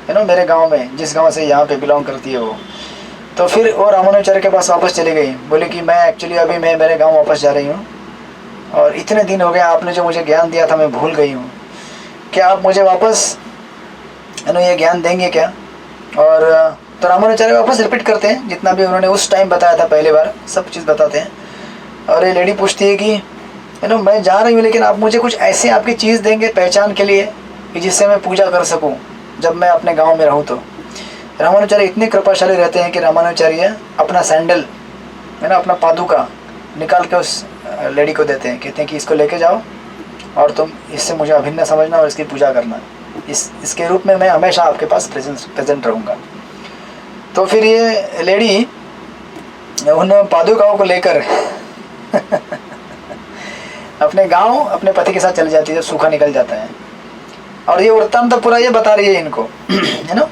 मेरे गांव में, जिस गांव से यहाँ पे बिलोंग करती है वो। तो फिर वो रामानुजाचार्य के पास वापस चली गई, बोली कि मैं एक्चुअली अभी मैं मेरे गांव वापस जा रही हूँ और इतने दिन हो गए आपने जो मुझे ज्ञान दिया था मैं भूल गई हूँ, क्या आप मुझे वापस ये ज्ञान देंगे क्या? और तो रामानुजाचार्य वापस रिपीट करते हैं जितना भी उन्होंने उस टाइम बताया था पहली बार, सब चीज़ बताते हैं। और ये लेडी पूछती है कि मैं जा रही हूँ लेकिन आप मुझे कुछ ऐसे आपकी चीज़ देंगे पहचान के लिए कि जिससे मैं पूजा कर सकूँ जब मैं अपने गांव में रहूँ। तो रामानुजाचार्य इतने कृपाशाली रहते हैं कि रामानुजाचार्य अपना सैंडल अपना पादुका निकाल के उस लेडी को देते हैं, कहते हैं कि इसको लेके जाओ और तुम इससे मुझे अभिन्न समझना और इसकी पूजा करना, इसके रूप में मैं हमेशा आपके पास प्रेजेंट रहूँगा। तो फिर ये लेडी उन पादुकाओं को लेकर अपने गांव अपने पति के साथ चली जाती है, सूखा निकल जाता है। और ये वृत्तांत तो पूरा ये बता रही है इनको है ना।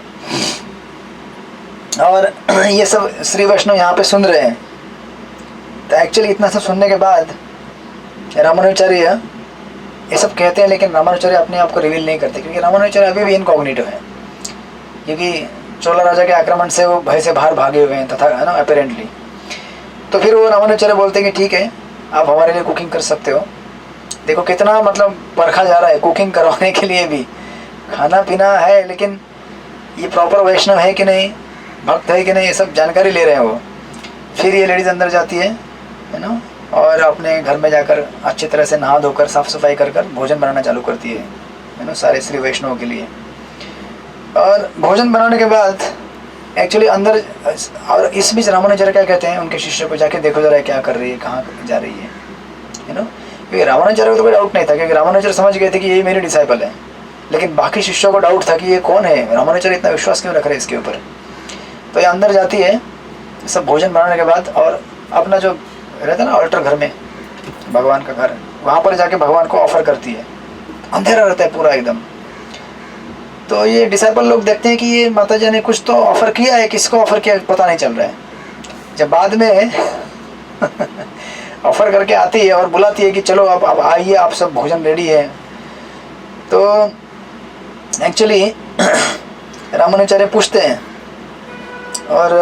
और ये सब श्री वैष्णव यहाँ पे सुन रहे हैं। तो एक्चुअली इतना सब सुनने के बाद रामानुजाचार्य ये सब कहते हैं, लेकिन रामानुजाचार्य अपने आप को रिवील नहीं करते क्योंकि रामानुजाचार्य अभी भी इनकॉग्निटो है, क्योंकि चोला राजा के आक्रमण से वो भय से बाहर भागे हुए हैं तथा अपेरेंटली। तो फिर वो रामानुजाचार्य बोलते हैं कि ठीक है आप हमारे लिए कुकिंग कर सकते हो। देखो कितना मतलब परखा जा रहा है कुकिंग करवाने के लिए भी, खाना पीना है लेकिन ये प्रॉपर वैष्णव है कि नहीं, भक्त है कि नहीं, ये सब जानकारी ले रहे हैं वो। फिर ये लेडीज़ अंदर जाती है ना और अपने घर में जाकर अच्छी तरह से नहा धोकर साफ़ सफाई कर भोजन बनाना चालू करती है ना सारे श्री वैष्णव के लिए। और भोजन बनाने के बाद एक्चुअली अंदर, और इस बीच रामानुजाचार्य क्या कहते हैं उनके शिष्य को, जाके देखो जरा क्या कर रही है, कहाँ जा रही है क्योंकि रामानुजाचार्य को तो कोई डाउट नहीं था क्योंकि रामानुजाचार्य समझ गए थे कि ये मेरे डिसाइपल है, लेकिन बाकी शिष्यों को डाउट था कि ये कौन है, रामानुजाचार्य इतना विश्वास क्यों रख रहे हैं इसके ऊपर। तो ये अंदर जाती है सब भोजन बनाने के बाद और अपना जो रहता है ना ऑल्टर घर में भगवान का घर, वहाँ पर जाके भगवान को ऑफर करती है। अंधेरा रहता है पूरा एकदम। तो ये डिसाइपल लोग देखते हैं कि ये माता जी ने कुछ तो ऑफ़र किया है, किसको ऑफ़र किया पता नहीं चल रहा है। जब बाद में ऑफ़र करके आती है और बुलाती है कि चलो अब आइए आप सब भोजन रेडी है। तो एक्चुअली रामानुजाचार्य पूछते हैं और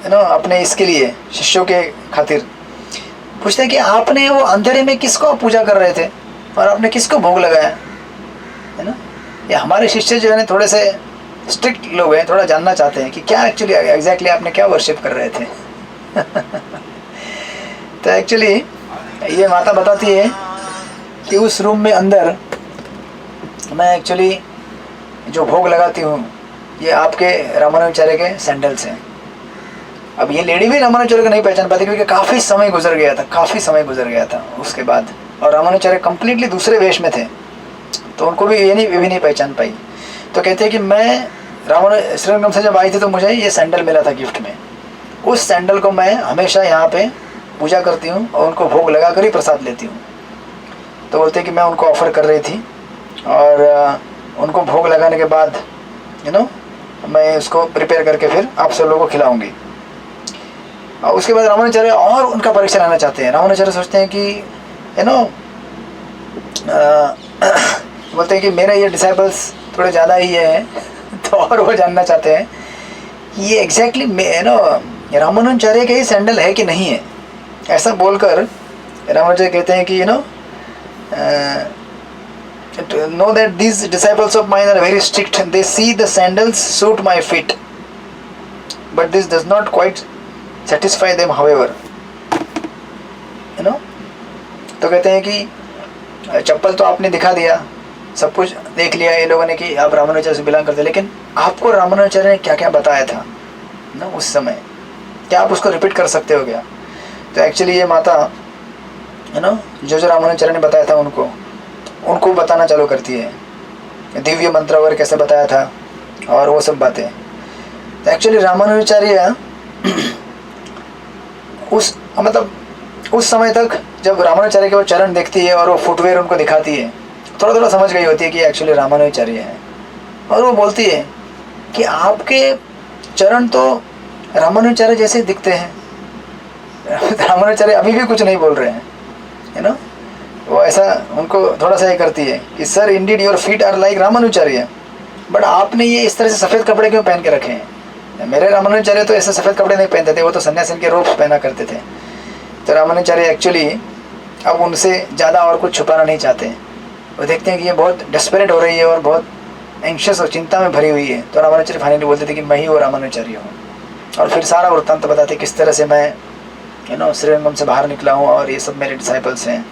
अपने इसके लिए शिष्यों के खातिर पूछते हैं कि आपने वो अंधेरे में किसको पूजा कर रहे थे और आपने किसको भोग लगाया है ना। ये हमारे शिष्य जो है ना थोड़े से स्ट्रिक्ट लोग हैं, थोड़ा जानना चाहते हैं कि क्या एक्चुअली एग्जैक्टली आपने क्या वर्शिप कर रहे थे तो एक्चुअली ये माता बताती है कि उस रूम में अंदर मैं एक्चुअली जो भोग लगाती हूँ ये आपके रामानुजाचार्य के सैंडल्स हैं। अब ये लेडी भी रामानुजाचार्य को नहीं पहचान पाती क्योंकि काफ़ी समय गुजर गया था उसके बाद, और रामानुजाचार्य कम्प्लीटली दूसरे वेश में थे तो उनको भी ये नहीं पहचान पाई। तो कहते हैं कि मैं श्रीरंगम से जब आई थी तो मुझे ये सैंडल मिला था गिफ्ट में, उस सैंडल को मैं हमेशा यहाँ पे पूजा करती हूँ और उनको भोग लगा कर ही प्रसाद लेती हूँ। तो बोलते हैं कि मैं उनको ऑफ़र कर रही थी और उनको भोग लगाने के बाद मैं उसको प्रिपेयर करके फिर आप सब लोगों को खिलाऊँगी। और उसके बाद रामानुजाचार्य और उनका परीक्षा लेना चाहते हैं। रामानुजाचार्य सोचते हैं कि बोलते हैं कि मेरे ये डिसाइपल्स थोड़े ज़्यादा ही हैं तो और वो जानना चाहते हैं ये एग्जैक्टली रामानुजाचार्य के ही सैंडल है कि नहीं है। ऐसा बोलकर रामानुजाचार्य कहते हैं कि know that these disciples of mine are very strict, they see the sandals suit my feet but this does not quite satisfy them however तो कहते हैं कि चप्पल तो आपने दिखा दिया सब कुछ देख लिया ये लोगों ने कि आप रामानुजाचार्य से बिलोंग करते, लेकिन आपको रामानुजाचार्य ने क्या क्या बताया था ना उस समय, क्या आप उसको रिपीट कर सकते हो क्या? तो एक्चुअली ये माता है ना जो रामानुजाचार्य ने बताया था उनको बताना चालू करती है, दिव्य मंत्र वगैरह कैसे बताया था और वो सब बातें। तो एक्चुअली रामानुजाचार्य उस समय तक जब रामानुजाचार्य के वो चरण देखती है और वो फुटवेयर उनको दिखाती है, थोड़ा थोड़ा समझ गई होती है कि एक्चुअली रामानुजाचार्य है। और वो बोलती है कि आपके चरण तो रामानुजाचार्य जैसे दिखते हैं। रामानुजाचार्य अभी भी कुछ नहीं बोल रहे हैं, है ना। वो ऐसा उनको थोड़ा सा ये करती है कि sir indeed your feet are like Ramanujacharya, but आपने ये इस तरह से सफ़ेद कपड़े क्यों पहन के रखे हैं? मेरे रामानुजाचार्य तो ऐसे सफ़ेद कपड़े नहीं पहनते थे, वो तो सन्यासी के रोब्स पहना करते थे। तो रामानुजाचार्य एक्चुअली अब उनसे ज़्यादा और कुछ छुपाना नहीं चाहते। वो देखते हैं कि ये बहुत डेस्परेट हो रही है और बहुत एंशियस और चिंता में भरी हुई है, तो रामानुजाचार्य फाइनली बोलते थे कि मैं ही वो रामानुजाचार्य हूँ। और फिर सारा वृत्तांत बताते किस तरह से मैं श्रीरंगम से बाहर निकला हूँ और ये सब मेरे डिसाइपल्स हैं।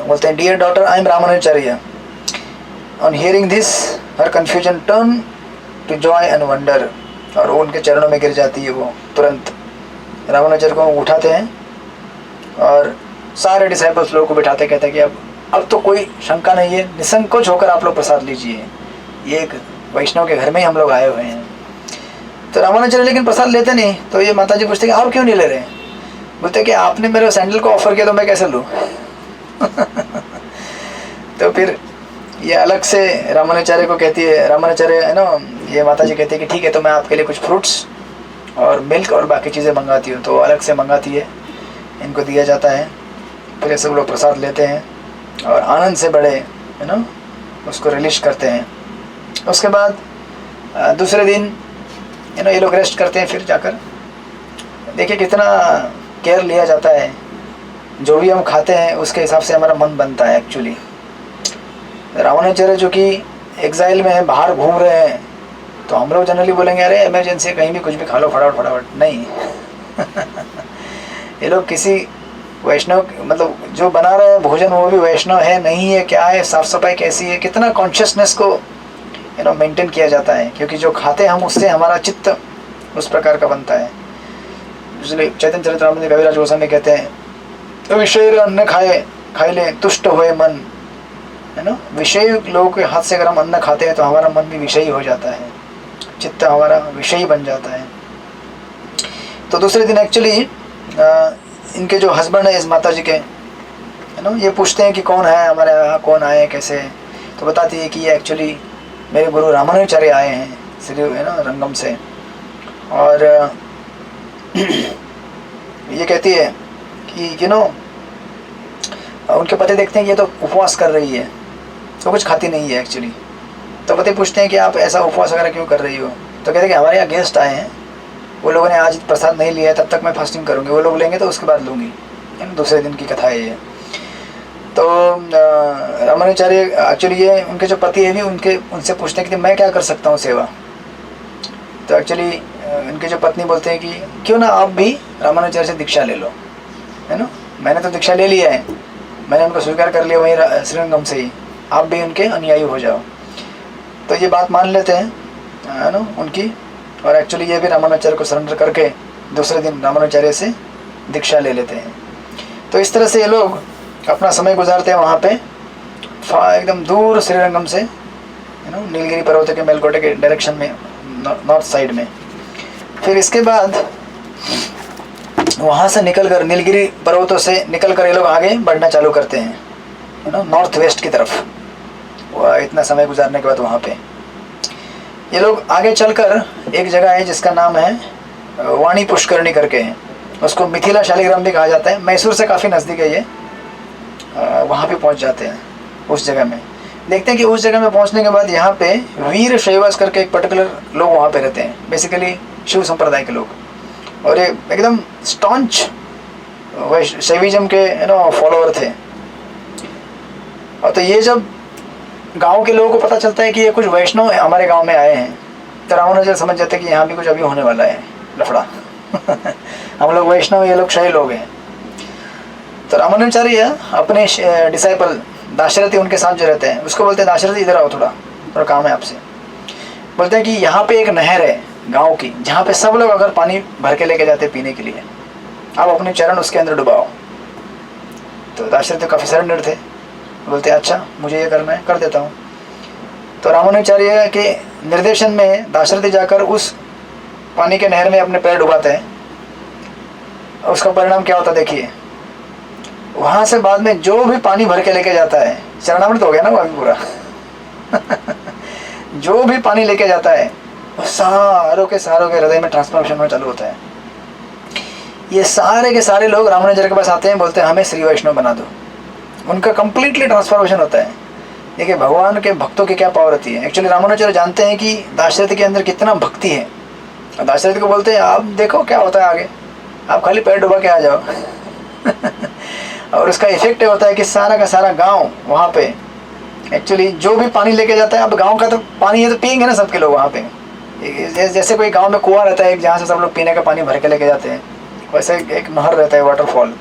बोलते हैं dear daughter I am Ramanujacharya. On hearing this her confusion turn to joy and wonder, और वो उनके चरणों में गिर जाती है। वो तुरंत रामानुजाचार्य को उठाते हैं और सारे डिसाइपल्स लोगों को बिठाते, कहते हैं कि अब तो कोई शंका नहीं है, निसंकोच होकर आप लोग प्रसाद लीजिए, ये एक वैष्णव के घर में ही हम लोग आए हुए हैं। तो रामानुजाचार्य लेकिन प्रसाद लेते नहीं। तो ये माता जी पूछते कि आप क्यों नहीं ले रहे? बोलते कि आपने मेरे सैंडल को ऑफर किया तो मैं कैसे लूँ? तो फिर ये अलग से रामानुजाचार्य को कहती है, रामानुजाचार्य है ना, ये माता जी कहती है कि ठीक है तो मैं आपके लिए कुछ फ्रूट्स और मिल्क और बाकी चीज़ें मंगाती हूँ। तो अलग से मंगाती है, इनको दिया जाता है। फिर ये सब लोग प्रसाद लेते हैं और आनंद से बड़े है ना उसको रिलीज करते हैं। उसके बाद दूसरे दिन ये लोग रेस्ट करते हैं। फिर जाकर देखिए कितना केयर लिया जाता है, जो भी हम खाते हैं उसके हिसाब से हमारा मन बनता है। एक्चुअली रामानुजाचार्य जो कि एग्जाइल में है, बाहर घूम रहे हैं, तो हम लोग जनरली बोलेंगे अरे इमरजेंसी कहीं भी कुछ भी खा लो फटाफट फटाफट, नहीं। ये लोग किसी वैष्णव मतलब जो बना रहे हैं भोजन वो भी वैष्णव है नहीं है, क्या है, साफ़ सफाई कैसी है, कितना कॉन्शियसनेस को मेंटेन किया जाता है, क्योंकि जो खाते हैं हम उससे हमारा चित्त उस प्रकार का बनता है। इसलिए चैतन्य चरितामृत में कविराज गोस्वामी कहते हैं तो विषय अन्न खाए ले तुष्ट होए मन, है ना। विषय लोगों के हाथ से अगर हम अन्न खाते हैं तो हमारा मन भी विषयी हो जाता है, चित्त हमारा विषयी बन जाता है। तो दूसरे दिन एक्चुअली इनके जो हस्बैंड है इस माता जी के, है ना, ये पूछते हैं कि कौन है हमारे यहाँ, कौन आए कैसे। तो बताती है कि ये एक्चुअली मेरे गुरु रामानुजाचार्य आए हैं श्री है ना रंगम से। और ये कहती है कि उनके पति देखते हैं कि ये तो उपवास कर रही है, तो कुछ खाती नहीं है एक्चुअली। तो पति पूछते हैं कि आप ऐसा उपवास वगैरह क्यों कर रही हो? तो कहते हैं कि हमारे यहाँ गेस्ट आए हैं, वो लोगों ने आज प्रसाद नहीं लिया है, तब तक मैं फास्टिंग करूँगी, वो लोग लेंगे तो उसके बाद लूँगी, है ना। दूसरे दिन की कथा है ये। तो रामानुजाचार्य एक्चुअली ये उनके जो पति है भी उनसे पूछते हैं कि मैं क्या कर सकता हूँ सेवा। तो एक्चुअली इनके जो पत्नी बोलते हैं कि क्यों ना आप भी रामानुजाचार्य से दीक्षा ले लो, है ना। मैंने तो दीक्षा ले लिया है, मैंने उनको स्वीकार कर लिया वहीं श्रीरंगम से ही, आप भी उनके अनुयायी हो जाओ। तो ये बात मान लेते हैं, है ना, उनकी। और एक्चुअली ये भी रामानुजाचार्य को सरेंडर करके दूसरे दिन रामानुजाचार्य से दीक्षा ले लेते हैं। तो इस तरह से ये लोग अपना समय गुजारते हैं वहाँ पे एकदम दूर श्रीरंगम से, है ना, नीलगिरी पर्वत के मेलकोटे के डायरेक्शन में, नॉर्थ साइड में। फिर इसके बाद वहाँ से निकलकर नीलगिरी पर्वतों से निकलकर ये लोग आगे बढ़ना चालू करते हैं, है ना, नॉर्थ वेस्ट की तरफ। इतना समय गुजारने के बाद वहाँ पे ये लोग आगे चलकर एक जगह है जिसका नाम है वाणी पुष्करणी करके है, उसको मिथिला शालिग्राम भी कहा जाता है। मैसूर से काफ़ी नज़दीक है ये। वहाँ पे पहुँच जाते हैं उस जगह में। देखते हैं कि उस जगह में पहुँचने के बाद यहाँ पे वीर शैवास करके एक पर्टिकुलर लोग वहाँ पे रहते हैं, बेसिकली शिव संप्रदाय के लोग, और ये एकदम स्टॉन्च शैविज्म के फॉलोअर थे। और तो ये जब गांव के लोगों को पता चलता है कि ये कुछ वैष्णव हमारे गांव में आए हैं, तो रामानुजाचार्य समझ जाते हैं कि यहाँ भी कुछ अभी होने वाला है लफड़ा। हम लोग वैष्णव, ये लोग शैव लोग हैं। तो रामानुजाचार्य अपने डिसाइपल दाशरथी उनके साथ जो रहते हैं उसको बोलते हैं, दाशरथी इधर आओ, थोड़ा थोड़ा काम है आपसे। बोलते हैं कि यहाँ पे एक नहर है गांव की, जहाँ पे सब लोग अगर पानी भर के लेके जाते पीने के लिए, आप अपने चरण उसके अंदर डुबाओ। तो दाशरथी काफ़ी सरेंडर थे, बोलते हैं अच्छा मुझे ये करना है, कर देता हूँ। तो रामानुजाचार्य के निर्देशन में दाशरथी जाकर उस पानी के नहर में अपने पैर डुबाते हैं। उसका परिणाम क्या होता देखिए, वहाँ से बाद में जो भी पानी भर के लेके जाता है, चरणामृत हो गया ना वो अभी पूरा जो भी पानी लेके जाता है वो सारों के हृदय में ट्रांसफॉर्मेशन होना चालू होता है। ये सारे के सारे लोग रामानुजाचार्य के पास आते हैं, बोलते हैं हमें श्री वैष्णव बना दो। उनका कंप्लीटली ट्रांसफॉर्मेशन होता है। देखिए भगवान के भक्तों की क्या पावर होती है। एक्चुअली रामानुजाचार्य जानते हैं कि दाशरथी के अंदर कितना भक्ति है। दाशरथी को बोलते हैं आप देखो क्या होता है आगे, आप खाली पैर डुबा के आ जाओ और उसका इफेक्ट होता है कि सारा का सारा गांव वहाँ पे एक्चुअली जो भी पानी लेके जाता है, अब गांव का तो पानी है तो पियेंगे ना सबके लोग वहाँ पे। जैसे कोई गांव में कुआं रहता है जहाँ से सब लोग पीने का पानी भर के लेके जाते हैं, वैसे एक नहर रहता है, वाटरफॉल।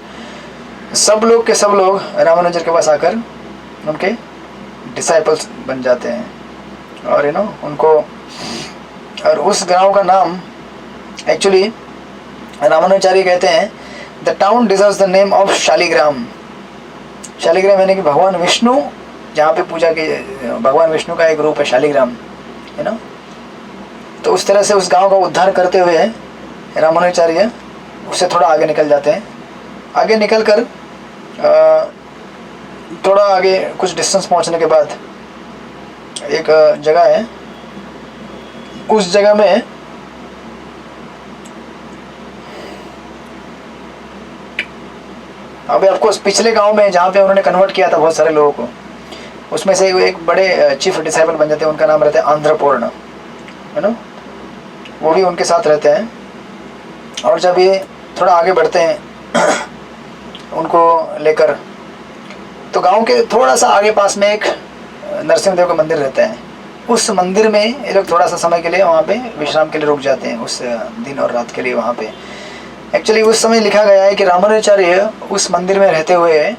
सब लोग के सब लोग रामानुजाचार्य के पास आकर उनके डिसाइपल्स बन जाते हैं और उनको, और उस गांव का नाम एक्चुअली रामानुजाचार्य कहते हैं the town deserves the name of Shaligram. Shaligram यानी कि भगवान विष्णु जहाँ पे पूजा की, भगवान विष्णु का एक रूप है शालिग्राम, है ना। तो उस तरह से उस गांव का उद्धार करते हुए रामानुजाचार्य उससे थोड़ा आगे निकल जाते हैं। आगे निकल कर थोड़ा आगे कुछ डिस्टेंस पहुंचने के बाद एक जगह है, उस जगह में अभी आपको पिछले गांव में जहाँ पे उन्होंने कन्वर्ट किया था बहुत सारे लोगों को, उसमें से एक बड़े चीफ डिसाइपल बन जाते हैं, उनका नाम रहता है आंध्रपूर्ण, है ना। वो भी उनके साथ रहते हैं। और जब ये थोड़ा आगे बढ़ते हैं उनको लेकर, तो गांव के थोड़ा सा आगे पास में एक नरसिंहदेव का मंदिर रहता है। उस मंदिर में ये लोग थोड़ा सा समय के लिए वहाँ पे विश्राम के लिए रुक जाते हैं, उस दिन और रात के लिए वहाँ पे। एक्चुअली उस समय लिखा गया है कि रामानुजाचार्य उस मंदिर में रहते हुए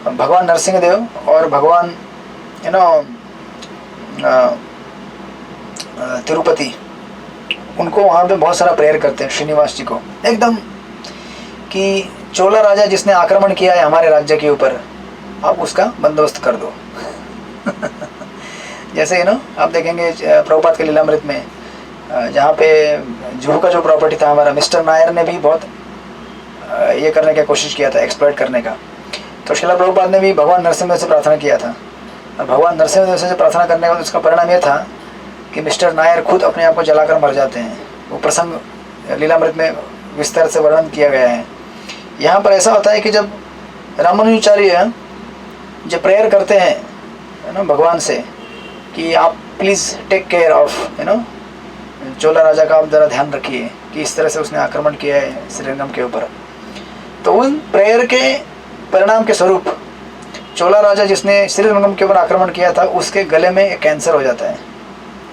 भगवान नरसिंहदेव और भगवान तिरुपति, उनको वहाँ पे बहुत सारा प्रेयर करते हैं, श्रीनिवास जी को एकदम, कि चोला राजा जिसने आक्रमण किया है हमारे राज्य के ऊपर, आप उसका बंदोबस्त कर दो जैसे आप देखेंगे प्रभुपाद के लीलामृत में जहाँ पे जुहू का जो प्रॉपर्टी था हमारा, मिस्टर नायर ने भी बहुत ये करने की कोशिश किया था, एक्सप्लॉइट करने का। तो श्रीला प्रभुपाद ने भी भगवान नरसिंहदेव से प्रार्थना किया था, और भगवान नरसिंहदेव से प्रार्थना करने के बाद उसका परिणाम यह था कि मिस्टर नायर खुद अपने आप को जलाकर मर जाते हैं। वो प्रसंग लीलामृत में विस्तार से वर्णन किया गया है। यहाँ पर ऐसा होता है कि जब रामानुजाचार्य जब प्रेयर करते हैं भगवान से कि आप प्लीज़ टेक केयर ऑफ चोला राजा का, आप ज़रा ध्यान रखिए कि इस तरह से उसने आक्रमण किया है श्रीरंगम के ऊपर। तो उन प्रेयर के परिणाम के स्वरूप चोला राजा जिसने श्रीरंगम के ऊपर आक्रमण किया था, उसके गले में कैंसर हो जाता है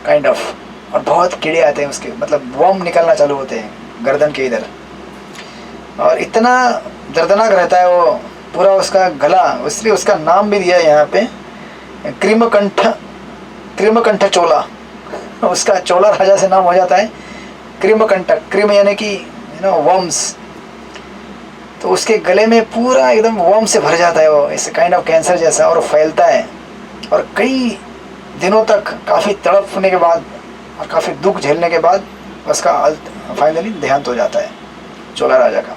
काइंड ऑफ, और बहुत कीड़े आते हैं उसके, मतलब वर्म निकलना चालू होते हैं गर्दन के इधर, और इतना दर्दनाक रहता है वो पूरा उसका गला। इसलिए उसका नाम भी दिया है यहाँ पे क्रीमकंठ चोला। उसका चोला राजा से नाम हो जाता है क्रीमकंठ, क्रीम यानी कि वर्म्स। तो उसके गले में पूरा एकदम वर्म से भर जाता है वो, इस काइंड ऑफ कैंसर जैसा, और फैलता है। और कई दिनों तक काफ़ी तड़पने के बाद और काफ़ी दुख झेलने के बाद उसका फाइनली देहांत हो जाता है चोला राजा का।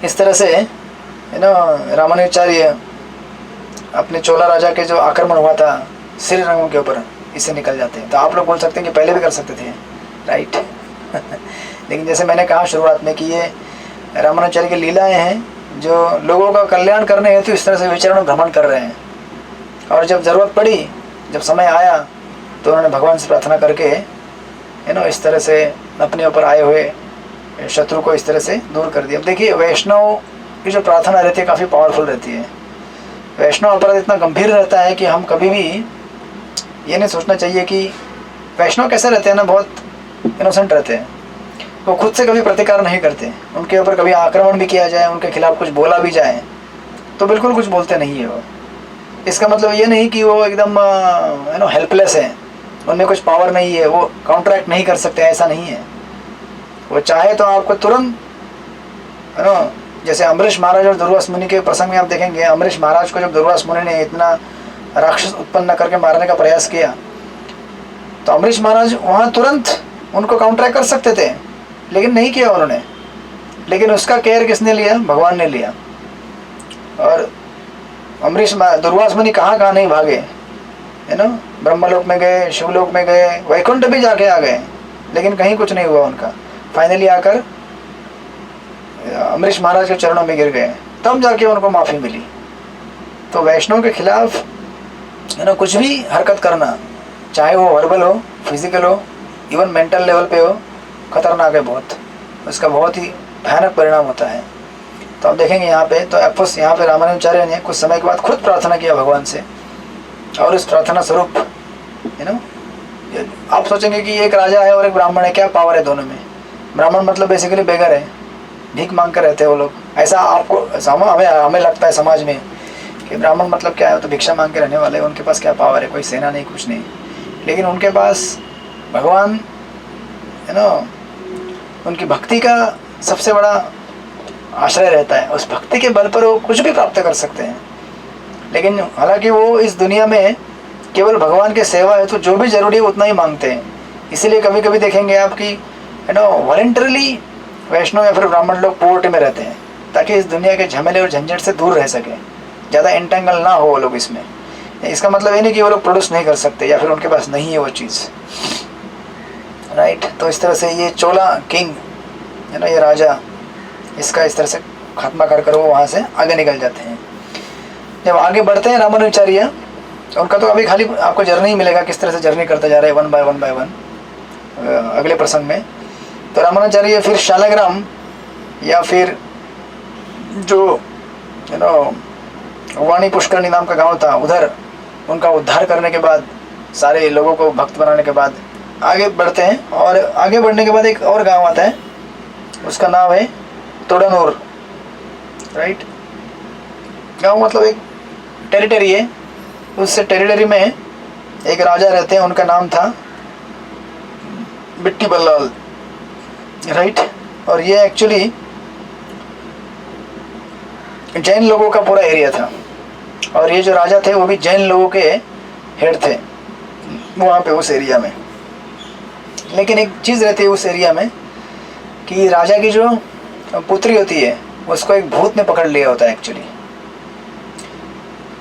इस तरह से रामानुजाचार्य अपने चोला राजा के जो आक्रमण हुआ था श्रीरंगम के ऊपर, इससे निकल जाते हैं। तो आप लोग बोल सकते हैं कि पहले भी कर सकते थे, राइट लेकिन जैसे मैंने कहा शुरुआत में कि ये रामानुजाचार्य की लीलाएं हैं जो लोगों का कल्याण करने हेतु इस तरह से विचरण भ्रमण कर रहे हैं। और जब ज़रूरत पड़ी, जब समय आया, तो उन्होंने भगवान से प्रार्थना करके इस तरह से अपने ऊपर आए हुए शत्रु को इस तरह से दूर कर दिया। अब देखिए वैष्णव की जो प्रार्थना रहती है काफ़ी पावरफुल रहती है। वैष्णव अपराध इतना गंभीर रहता है कि हम कभी भी ये नहीं सोचना चाहिए कि वैष्णव कैसे रहते हैं ना, बहुत इनोसेंट रहते हैं। वो खुद से कभी प्रतिकार नहीं करते। उनके ऊपर कभी आक्रमण भी किया जाए, उनके खिलाफ कुछ बोला भी जाए तो बिल्कुल कुछ बोलते नहीं है वो। इसका मतलब ये नहीं कि वो एकदम हेल्पलेस है, उनमें कुछ पावर नहीं है, वो काउंटरैक्ट नहीं कर सकते, ऐसा नहीं है। वो चाहे तो आपको तुरंत जैसे अम्बरीश महाराज और दुर्वास मुनि के प्रसंग में आप देखेंगे, अम्बरीश महाराज को जब दुर्वास मुनि ने इतना राक्षस उत्पन्न करके मारने का प्रयास किया, तो अम्बरीश महाराज वहाँ तुरंत उनको काउंटरैक्ट कर सकते थे, लेकिन नहीं किया उन्होंने। लेकिन उसका केयर किसने लिया? भगवान ने लिया। और दुर्वास मुनि कहाँ नहीं भागे, ब्रह्मलोक में गए, शिवलोक में गए, वैकुंठ भी जाके आ गए, लेकिन कहीं कुछ नहीं हुआ उनका। फाइनली आकर अम्बरीश महाराज के चरणों में गिर गए, तब जाके उनको माफ़ी मिली। तो वैष्णव के खिलाफ कुछ भी हरकत करना, चाहे वो वर्बल हो, फिजिकल हो, इवन मेंटल लेवल पे हो, खतरनाक है बहुत, उसका बहुत ही भयानक परिणाम होता है। तो आप देखेंगे यहाँ पे, तो अफकोर्स यहाँ पे रामानुजाचार्य ने कुछ समय के बाद खुद प्रार्थना किया भगवान से, और उस प्रार्थना स्वरूप आप सोचेंगे कि एक राजा है और एक ब्राह्मण है, क्या पावर है दोनों में? ब्राह्मण मतलब बेसिकली बेगर है, भीख मांग कर रहते हैं वो लोग, ऐसा आपको हमें लगता है समाज में कि ब्राह्मण मतलब क्या है, तो भिक्षा मांग के रहने वाले, उनके पास क्या पावर है? कोई सेना नहीं, कुछ नहीं। लेकिन उनके पास भगवान उनकी भक्ति का सबसे बड़ा आश्रय रहता है, उस भक्ति के बल पर वो कुछ भी प्राप्त कर सकते हैं। लेकिन हालांकि वो इस दुनिया में केवल भगवान की सेवा है, तो जो भी जरूरी है उतना ही मांगते हैं। इसीलिए कभी कभी देखेंगे आप कि वॉलंटरली वैष्णव या फिर ब्राह्मण लोग पोवर्टी में रहते हैं, ताकि इस दुनिया के झमेले और झंझट से दूर रह सके, ज़्यादा इंटेंगल ना हो वो लोग इसमें। इसका मतलब ये नहीं कि वो लोग प्रोड्यूस नहीं कर सकते या फिर उनके पास नहीं है वो चीज़, राइट। तो इस तरह से ये चोला किंग ये राजा, इसका इस तरह से खात्मा कर वो वहाँ से आगे निकल जाते हैं। जब आगे बढ़ते हैं रामानुजाचार्य, उनका तो अभी खाली आपको जर्नी मिलेगा, किस तरह से जर्नी करते जा रहे हैं वन बाय वन अगले प्रसंग में। तो रामानुजाचार्य फिर शालग्राम या फिर जो वाणी पुष्करणी नाम का गांव था, उधर उनका उद्धार करने के बाद, सारे लोगों को भक्त बनाने के बाद आगे बढ़ते हैं। और आगे बढ़ने के बाद एक और गांव आता है, उसका नाम है तोड़नूर, राइट। गांव मतलब एक टेरिटरी है, उस टेरिटरी में एक राजा रहते हैं, उनका नाम था बिट्टी बल्लाल, राइट। और ये एक्चुअली जैन लोगों का पूरा एरिया था, और ये जो राजा थे वो भी जैन लोगों के हेड थे वहाँ पे उस एरिया में। लेकिन एक चीज़ रहती है उस एरिया में कि राजा की जो पुत्री होती है उसको एक भूत ने पकड़ लिया होता है एक्चुअली,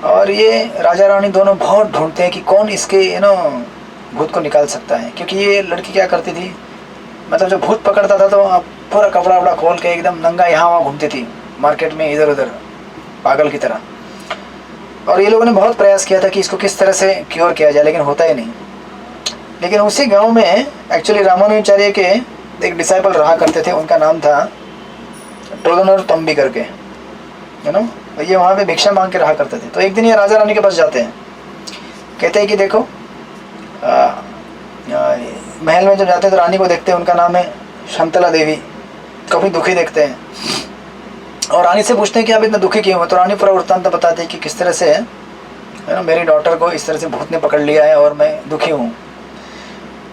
और ये राजा रानी दोनों बहुत ढूंढते हैं कि कौन इसके भूत को निकाल सकता है। क्योंकि ये लड़की क्या करती थी, मतलब जब भूत पकड़ता था तो पूरा कपड़ा वपड़ा खोल के एकदम नंगा यहाँ वहाँ घूमती थी मार्केट में, इधर उधर पागल की तरह। और ये लोगों ने बहुत प्रयास किया था कि इसको किस तरह से क्योर किया जाए, लेकिन होता ही नहीं। लेकिन उसी गांव में एक्चुअली रामानुजाचार्य के एक डिसाइपल रहा करते थे, उनका नाम था टोलनर तंबी करके, ये वहाँ पे भिक्षा मांग के रहा करते थे। तो एक दिन ये राजा रानी के पास जाते हैं, कहते हैं कि देखो महल में जब जाते हैं तो रानी को देखते हैं, उनका नाम है शंतला देवी, काफ़ी दुखी देखते हैं। और रानी से पूछते हैं कि आप इतना दुखी क्यों हो? तो रानी पूरा वृत्तांत बताती है कि किस तरह से मेरी डॉटर को इस तरह से भूत ने पकड़ लिया है और मैं दुखी हूँ।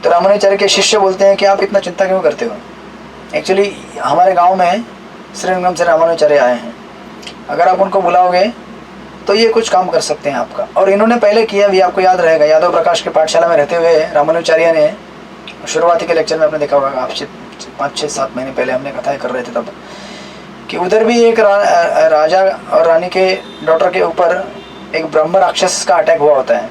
तो रामानुजाचार्य के शिष्य बोलते हैं कि आप इतना चिंता क्यों करते हो? एक्चुअली हमारे गांव में श्रीरंगम से रामानुजाचार्य आए हैं, अगर आप उनको बुलाओगे तो ये कुछ काम कर सकते हैं आपका। और इन्होंने पहले किया भी, आपको याद रहेगा, यादव प्रकाश के पाठशाला में रहते हुए रामानुजाचार्य ने शुरुआती के लेक्चर में आपने देखा होगा, आपसे 5-6-7 महीने पहले हमने कथाएं कर रहे थे तब, कि उधर भी एक राजा और रानी के डॉटर के ऊपर एक ब्रह्म राक्षस का अटैक हुआ होता है,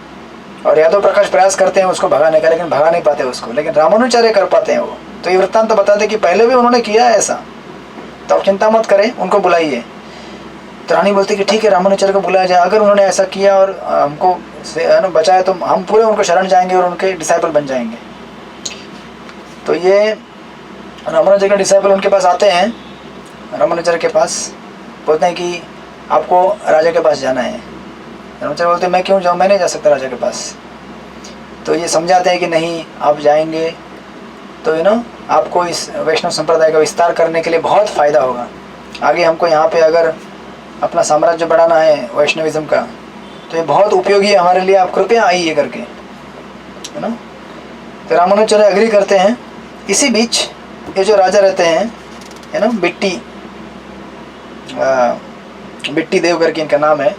और यादव प्रकाश प्रयास करते हैं उसको भगाने का, लेकिन भगा नहीं पाते उसको, लेकिन रामानुजाचार्य कर पाते हैं वो। तो ये वृत्तांत बताते कि पहले भी उन्होंने किया है ऐसा, तो आप चिंता मत करें, उनको बुलाइए। तो रानी बोलती कि ठीक है, रामानुजाचार्य को बुलाया जाए, अगर उन्होंने ऐसा किया और हमको बचाया तो हम पूरे उनको शरण जाएंगे और उनके डिसाइपल बन जाएंगे। तो ये रामानुजाचार्य के डिसाइपल उनके पास आते हैं, रामानुजाचार्य के पास, बोलते हैं कि आपको राजा के पास जाना है। रामानुजाचार्य बोलते हैं मैं क्यों जाऊँ, मैं नहीं जा सकता राजा के पास। तो ये समझाते हैं कि नहीं, आप जाएंगे तो आपको इस वैष्णव संप्रदाय का विस्तार करने के लिए बहुत फ़ायदा होगा। आगे हमको यहाँ पे अगर अपना साम्राज्य बढ़ाना है वैष्णविज्म का, तो ये बहुत उपयोगी है हमारे लिए, आप कृपया आइए करके, है ना। तो रामानुजाचार्य अग्री करते हैं। इसी बीच ये जो राजा रहते हैं, है ना, बिट्टी देव करके इनका नाम है,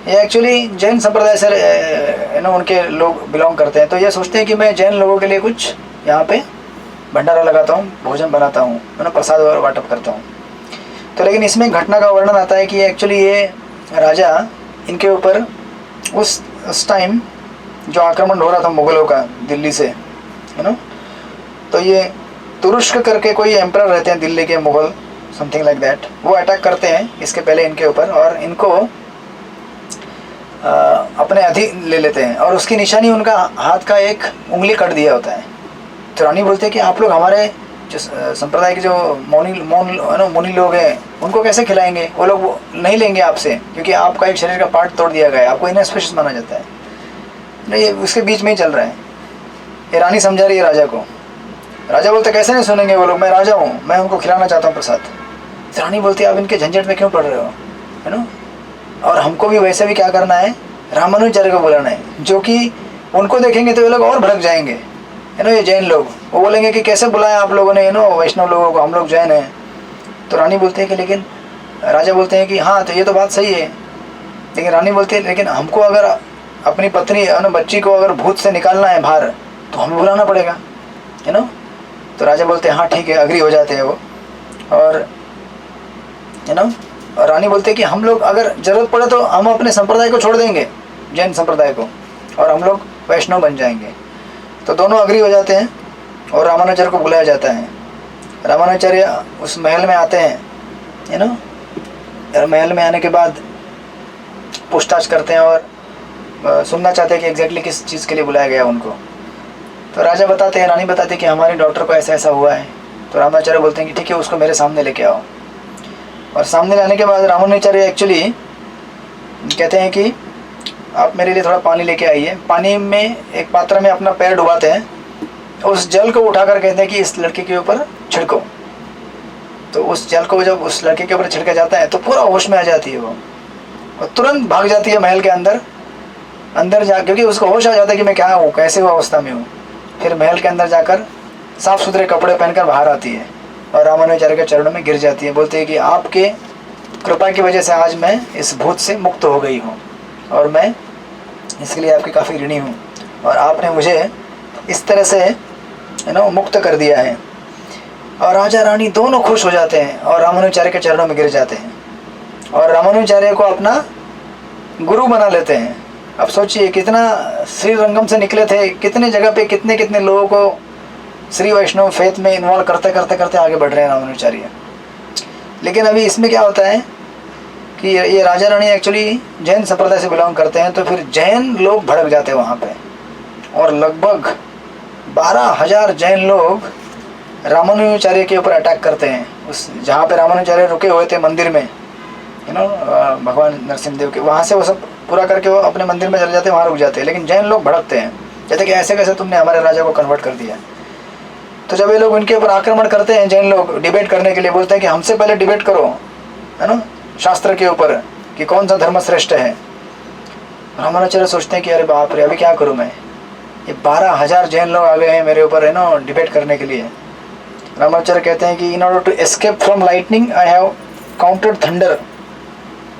ये एक्चुअली जैन संप्रदाय से है ना उनके लोग बिलोंग करते हैं। तो ये सोचते हैं कि मैं जैन लोगों के लिए कुछ यहाँ पे भंडारा लगाता हूँ, भोजन बनाता हूँ, है ना, प्रसाद और वाटप करता हूँ। तो लेकिन इसमें घटना का वर्णन आता है कि एक्चुअली ये राजा इनके ऊपर उस टाइम जो आक्रमण हो रहा था मुग़लों का दिल्ली से, है ना, तो ये तुरुष्क करके कोई एम्परर रहते हैं दिल्ली के मुग़ल, समथिंग लाइक दैट, वो अटैक करते हैं इसके पहले इनके ऊपर और इनको अपने अधीन ले लेते हैं और उसकी निशानी उनका हाथ का एक उंगली कट दिया होता है। तो रानी बोलते हैं कि आप लोग हमारे जो संप्रदाय के जो मुनि लोग हैं उनको कैसे खिलाएंगे, वो लोग नहीं लेंगे आपसे, क्योंकि आपका एक शरीर का पार्ट तोड़ दिया गया है, आपको इनएस्पिशियस माना जाता है। नहीं, ये उसके बीच में ही चल रहा है। ये रानी समझा रही है राजा को। राजा बोलते कैसे नहीं सुनेंगे वो लोग, मैं राजा हूँ, मैं उनको खिलाना चाहता हूँ प्रसाद। तो रानी बोलती है आप इनके झंझट में क्यों पड़ रहे हो, है ना, और हमको भी वैसे भी क्या करना है, रामानुजाचार्य को बुलाना है, जो कि उनको देखेंगे तो ये लोग और भड़क जाएंगे, है ना, ये जैन लोग, वो बोलेंगे कि कैसे बुलाया आप लोगों ने, यू नो, वैष्णव लोगों को, हम लोग जैन हैं। तो रानी बोलते हैं कि लेकिन, राजा बोलते हैं कि हाँ तो ये तो बात सही है, लेकिन रानी बोलती है लेकिन हमको अगर अपनी पत्नी, है ना, बच्ची को अगर भूत से निकालना है बाहर तो हमें बुलाना पड़ेगा, है ना। तो राजा बोलते हैं हाँ ठीक है, अग्री हो जाते हैं वो, और है ना, और रानी बोलते हैं कि हम लोग अगर ज़रूरत पड़े तो हम अपने संप्रदाय को छोड़ देंगे, जैन संप्रदाय को, और हम लोग वैष्णव बन जाएंगे। तो दोनों अग्री हो जाते हैं और रामानुजाचार्य को बुलाया जाता है। रामानुजाचार्य उस महल में आते हैं, है ना, और महल में आने के बाद पूछताछ करते हैं और सुनना चाहते हैं कि एग्जैक्टली किस चीज़ के लिए बुलाया गया उनको। तो राजा बताते हैं, रानी बताते हैं कि हमारी डॉक्टर को ऐसा ऐसा हुआ है। तो रामानुजाचार्य बोलते हैं कि ठीक है, उसको मेरे सामने लेके आओ। और सामने लाने के बाद रामानुजाचार्य एक्चुअली कहते हैं कि आप मेरे लिए थोड़ा पानी लेके आइए। पानी में एक पात्र में अपना पैर डुबाते हैं, उस जल को उठाकर कहते हैं कि इस लड़के के ऊपर छिड़को। तो उस जल को जब उस लड़के के ऊपर छिड़का जाता है तो पूरा होश में आ जाती है वो, और तुरंत भाग जाती है महल के अंदर जा, क्योंकि उसको होश आ जाता है कि मैं क्या हूँ, कैसे हुआ अवस्था में हूँ। फिर महल के अंदर जाकर साफ़ सुथरे कपड़े पहनकर बाहर आती है और रामानुजाचार्य के चरणों में गिर जाती है। बोलती है कि आपके कृपा की वजह से आज मैं इस भूत से मुक्त हो गई हूँ और मैं इसके लिए आपकी काफ़ी ऋणी हूँ, और आपने मुझे इस तरह से, है ना, मुक्त कर दिया है। और राजा रानी दोनों खुश हो जाते हैं और रामानुजाचार्य के चरणों में गिर जाते हैं और रामानुजाचार्य को अपना गुरु बना लेते हैं। अब सोचिए कितना श्रीरंगम से निकले थे, कितने जगह पे कितने कितने लोगों को श्री वैष्णव फेथ में इन्वॉल्व करते करते करते आगे बढ़ रहे हैं रामानुजाचार्य। लेकिन अभी इसमें क्या होता है कि ये राजा रानी एक्चुअली जैन संप्रदाय से बिलोंग करते हैं, तो फिर जैन लोग भड़क जाते हैं वहाँ पे, और लगभग 12,000 जैन लोग रामानुजाचार्य के ऊपर अटैक करते हैं। उस जहाँ पे रामानुजाचार्य रुके हुए थे मंदिर में, यू नो, भगवान नरसिंहदेव के, वहाँ से वो सब पूरा करके वो अपने मंदिर में चले जाते हैं, वहाँ रुक जाते हैं। लेकिन जैन लोग भड़कते हैं, कहते कि ऐसे कैसे तुमने हमारे राजा को कन्वर्ट कर दिया। तो जब ये लोग इनके ऊपर आक्रमण करते हैं, जैन लोग डिबेट करने के लिए बोलते हैं कि हमसे पहले डिबेट करो, है ना, शास्त्र के ऊपर कि कौन सा धर्म श्रेष्ठ है। रामानुजाचार्य सोचते हैं कि अरे बाप रे, अभी क्या करूँ मैं, ये 12,000 जैन लोग आ गए हैं मेरे ऊपर, है ना, डिबेट करने के लिए। रामानुजाचार्य कहते हैं कि in order to escape from lightning I have counted thunder,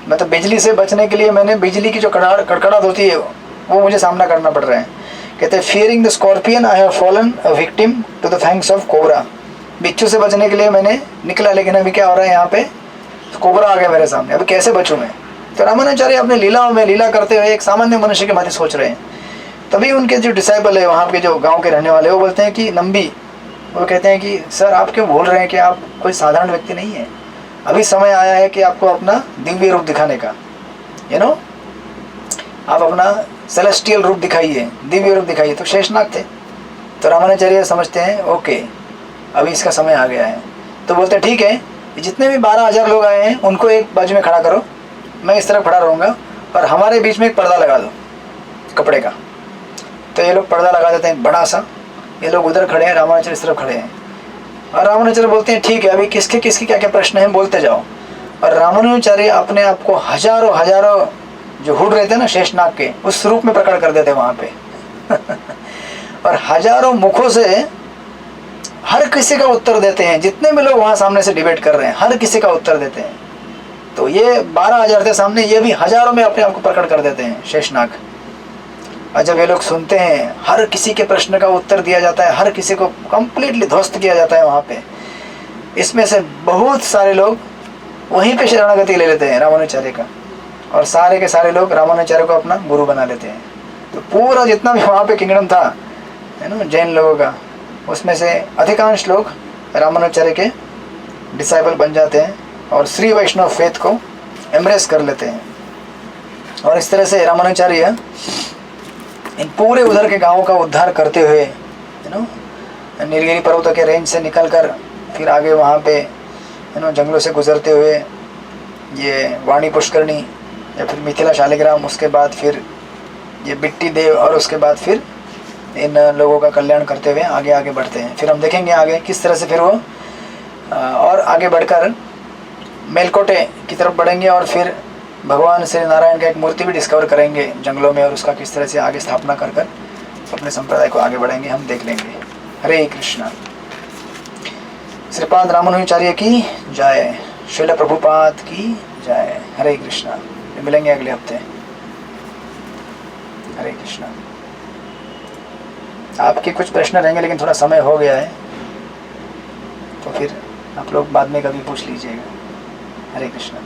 मतलब बिजली से बचने के लिए मैंने बिजली की जो कड़कड़ाहट होती है वो मुझे सामना करना पड़ रहा है। कहते हैं fearing the scorpion I have fallen a victim to the fangs of cobra, बिच्छू से बचने के लिए मैंने निकला, लेकिन अभी क्या हो रहा है, यहाँ पे कोबरा आ गया मेरे सामने, अभी कैसे बचूँ मैं। तो रामानुजाचार्य अपने लीलाओं में लीला करते हुए एक सामान्य मनुष्य के भांति सोच रहे हैं। तभी उनके जो डिसाइपल है वहाँ के जो गाँव के रहने वाले, वो बोलते हैं कि नंबी, वो कहते हैं कि सर आप क्यों बोल रहे हैं कि आप कोई साधारण व्यक्ति नहीं है, अभी समय आया है कि आपको अपना दिव्य रूप दिखाने का, यू नो, आप अपना सेलेस्टियल रूप दिखाइए, दिव्य रूप दिखाइए। तो शेषनाग थे। तो रामानुजाचार्य समझते हैं ओके अभी इसका समय आ गया है। तो बोलते हैं ठीक है, जितने भी 12,000 लोग आए हैं उनको एक बाजू में खड़ा करो, मैं इस तरफ खड़ा रहूँगा, और हमारे बीच में एक पर्दा लगा दो कपड़े का। तो ये लोग पर्दा लगा देते हैं बड़ा सा, ये लोग उधर खड़े हैं, रामानुजाचार्य इस तरफ खड़े हैं। और रामानुजाचार्य बोलते हैं ठीक है, अभी किसके किसके क्या क्या प्रश्न हैं बोलते जाओ। और रामानुजाचार्य अपने आप को हजारों हजारों जो हुड रहते हैं ना शेषनाग के, उस रूप में प्रकट कर देते वहाँ पे और हजारों मुखों से हर किसी का उत्तर देते हैं। जितने भी लोग वहाँ सामने से डिबेट कर रहे हैं, हर किसी का उत्तर देते हैं। तो ये 12,000 थे सामने, ये भी हजारों में अपने आप को प्रकट कर देते हैं शेषनाग। और जब ये लोग सुनते हैं, हर किसी के प्रश्न का उत्तर दिया जाता है, हर किसी को कंप्लीटली ध्वस्त किया जाता है वहाँ पे। इसमें से बहुत सारे लोग वहीं पे शरणागति ले लेते हैं रामानुजाचार्य का, और सारे के सारे लोग रामानुजाचार्य को अपना गुरु बना लेते हैं। तो पूरा जितना भी वहाँ पे किंगडम था, है ना, जैन लोगों का, उसमें से अधिकांश लोग रामानुजाचार्य के डिसाइबल बन जाते हैं और श्री वैष्णव फेथ को एम्ब्रेस कर लेते हैं। और इस तरह से रामानुजाचार्य इन पूरे उधर के गांवों का उद्धार करते हुए, यू नो, नीलगिरी पर्वतों के रेंज से निकलकर फिर आगे वहाँ पे, यू नो, जंगलों से गुजरते हुए ये वाणी पुष्करणी या फिर मिथिला शालिग्राम, उसके बाद फिर ये बिट्टी देव, और उसके बाद फिर इन लोगों का कल्याण करते हुए आगे आगे बढ़ते हैं। फिर हम देखेंगे आगे किस तरह से फिर वो और आगे बढ़कर मेलकोटे की तरफ बढ़ेंगे और फिर भगवान श्री नारायण का एक मूर्ति भी डिस्कवर करेंगे जंगलों में, और उसका किस तरह से आगे स्थापना कर कर अपने संप्रदाय को आगे बढ़ेंगे, हम देख लेंगे। हरे कृष्णा। श्रीपाद रामानुजाचार्य की जय, श्रील प्रभुपाद की जय। हरे कृष्णा। मिलेंगे अगले हफ्ते। हरे कृष्णा। आपके कुछ प्रश्न रहेंगे लेकिन थोड़ा समय हो गया है, तो फिर आप लोग बाद में कभी पूछ लीजिएगा। हरे कृष्णा।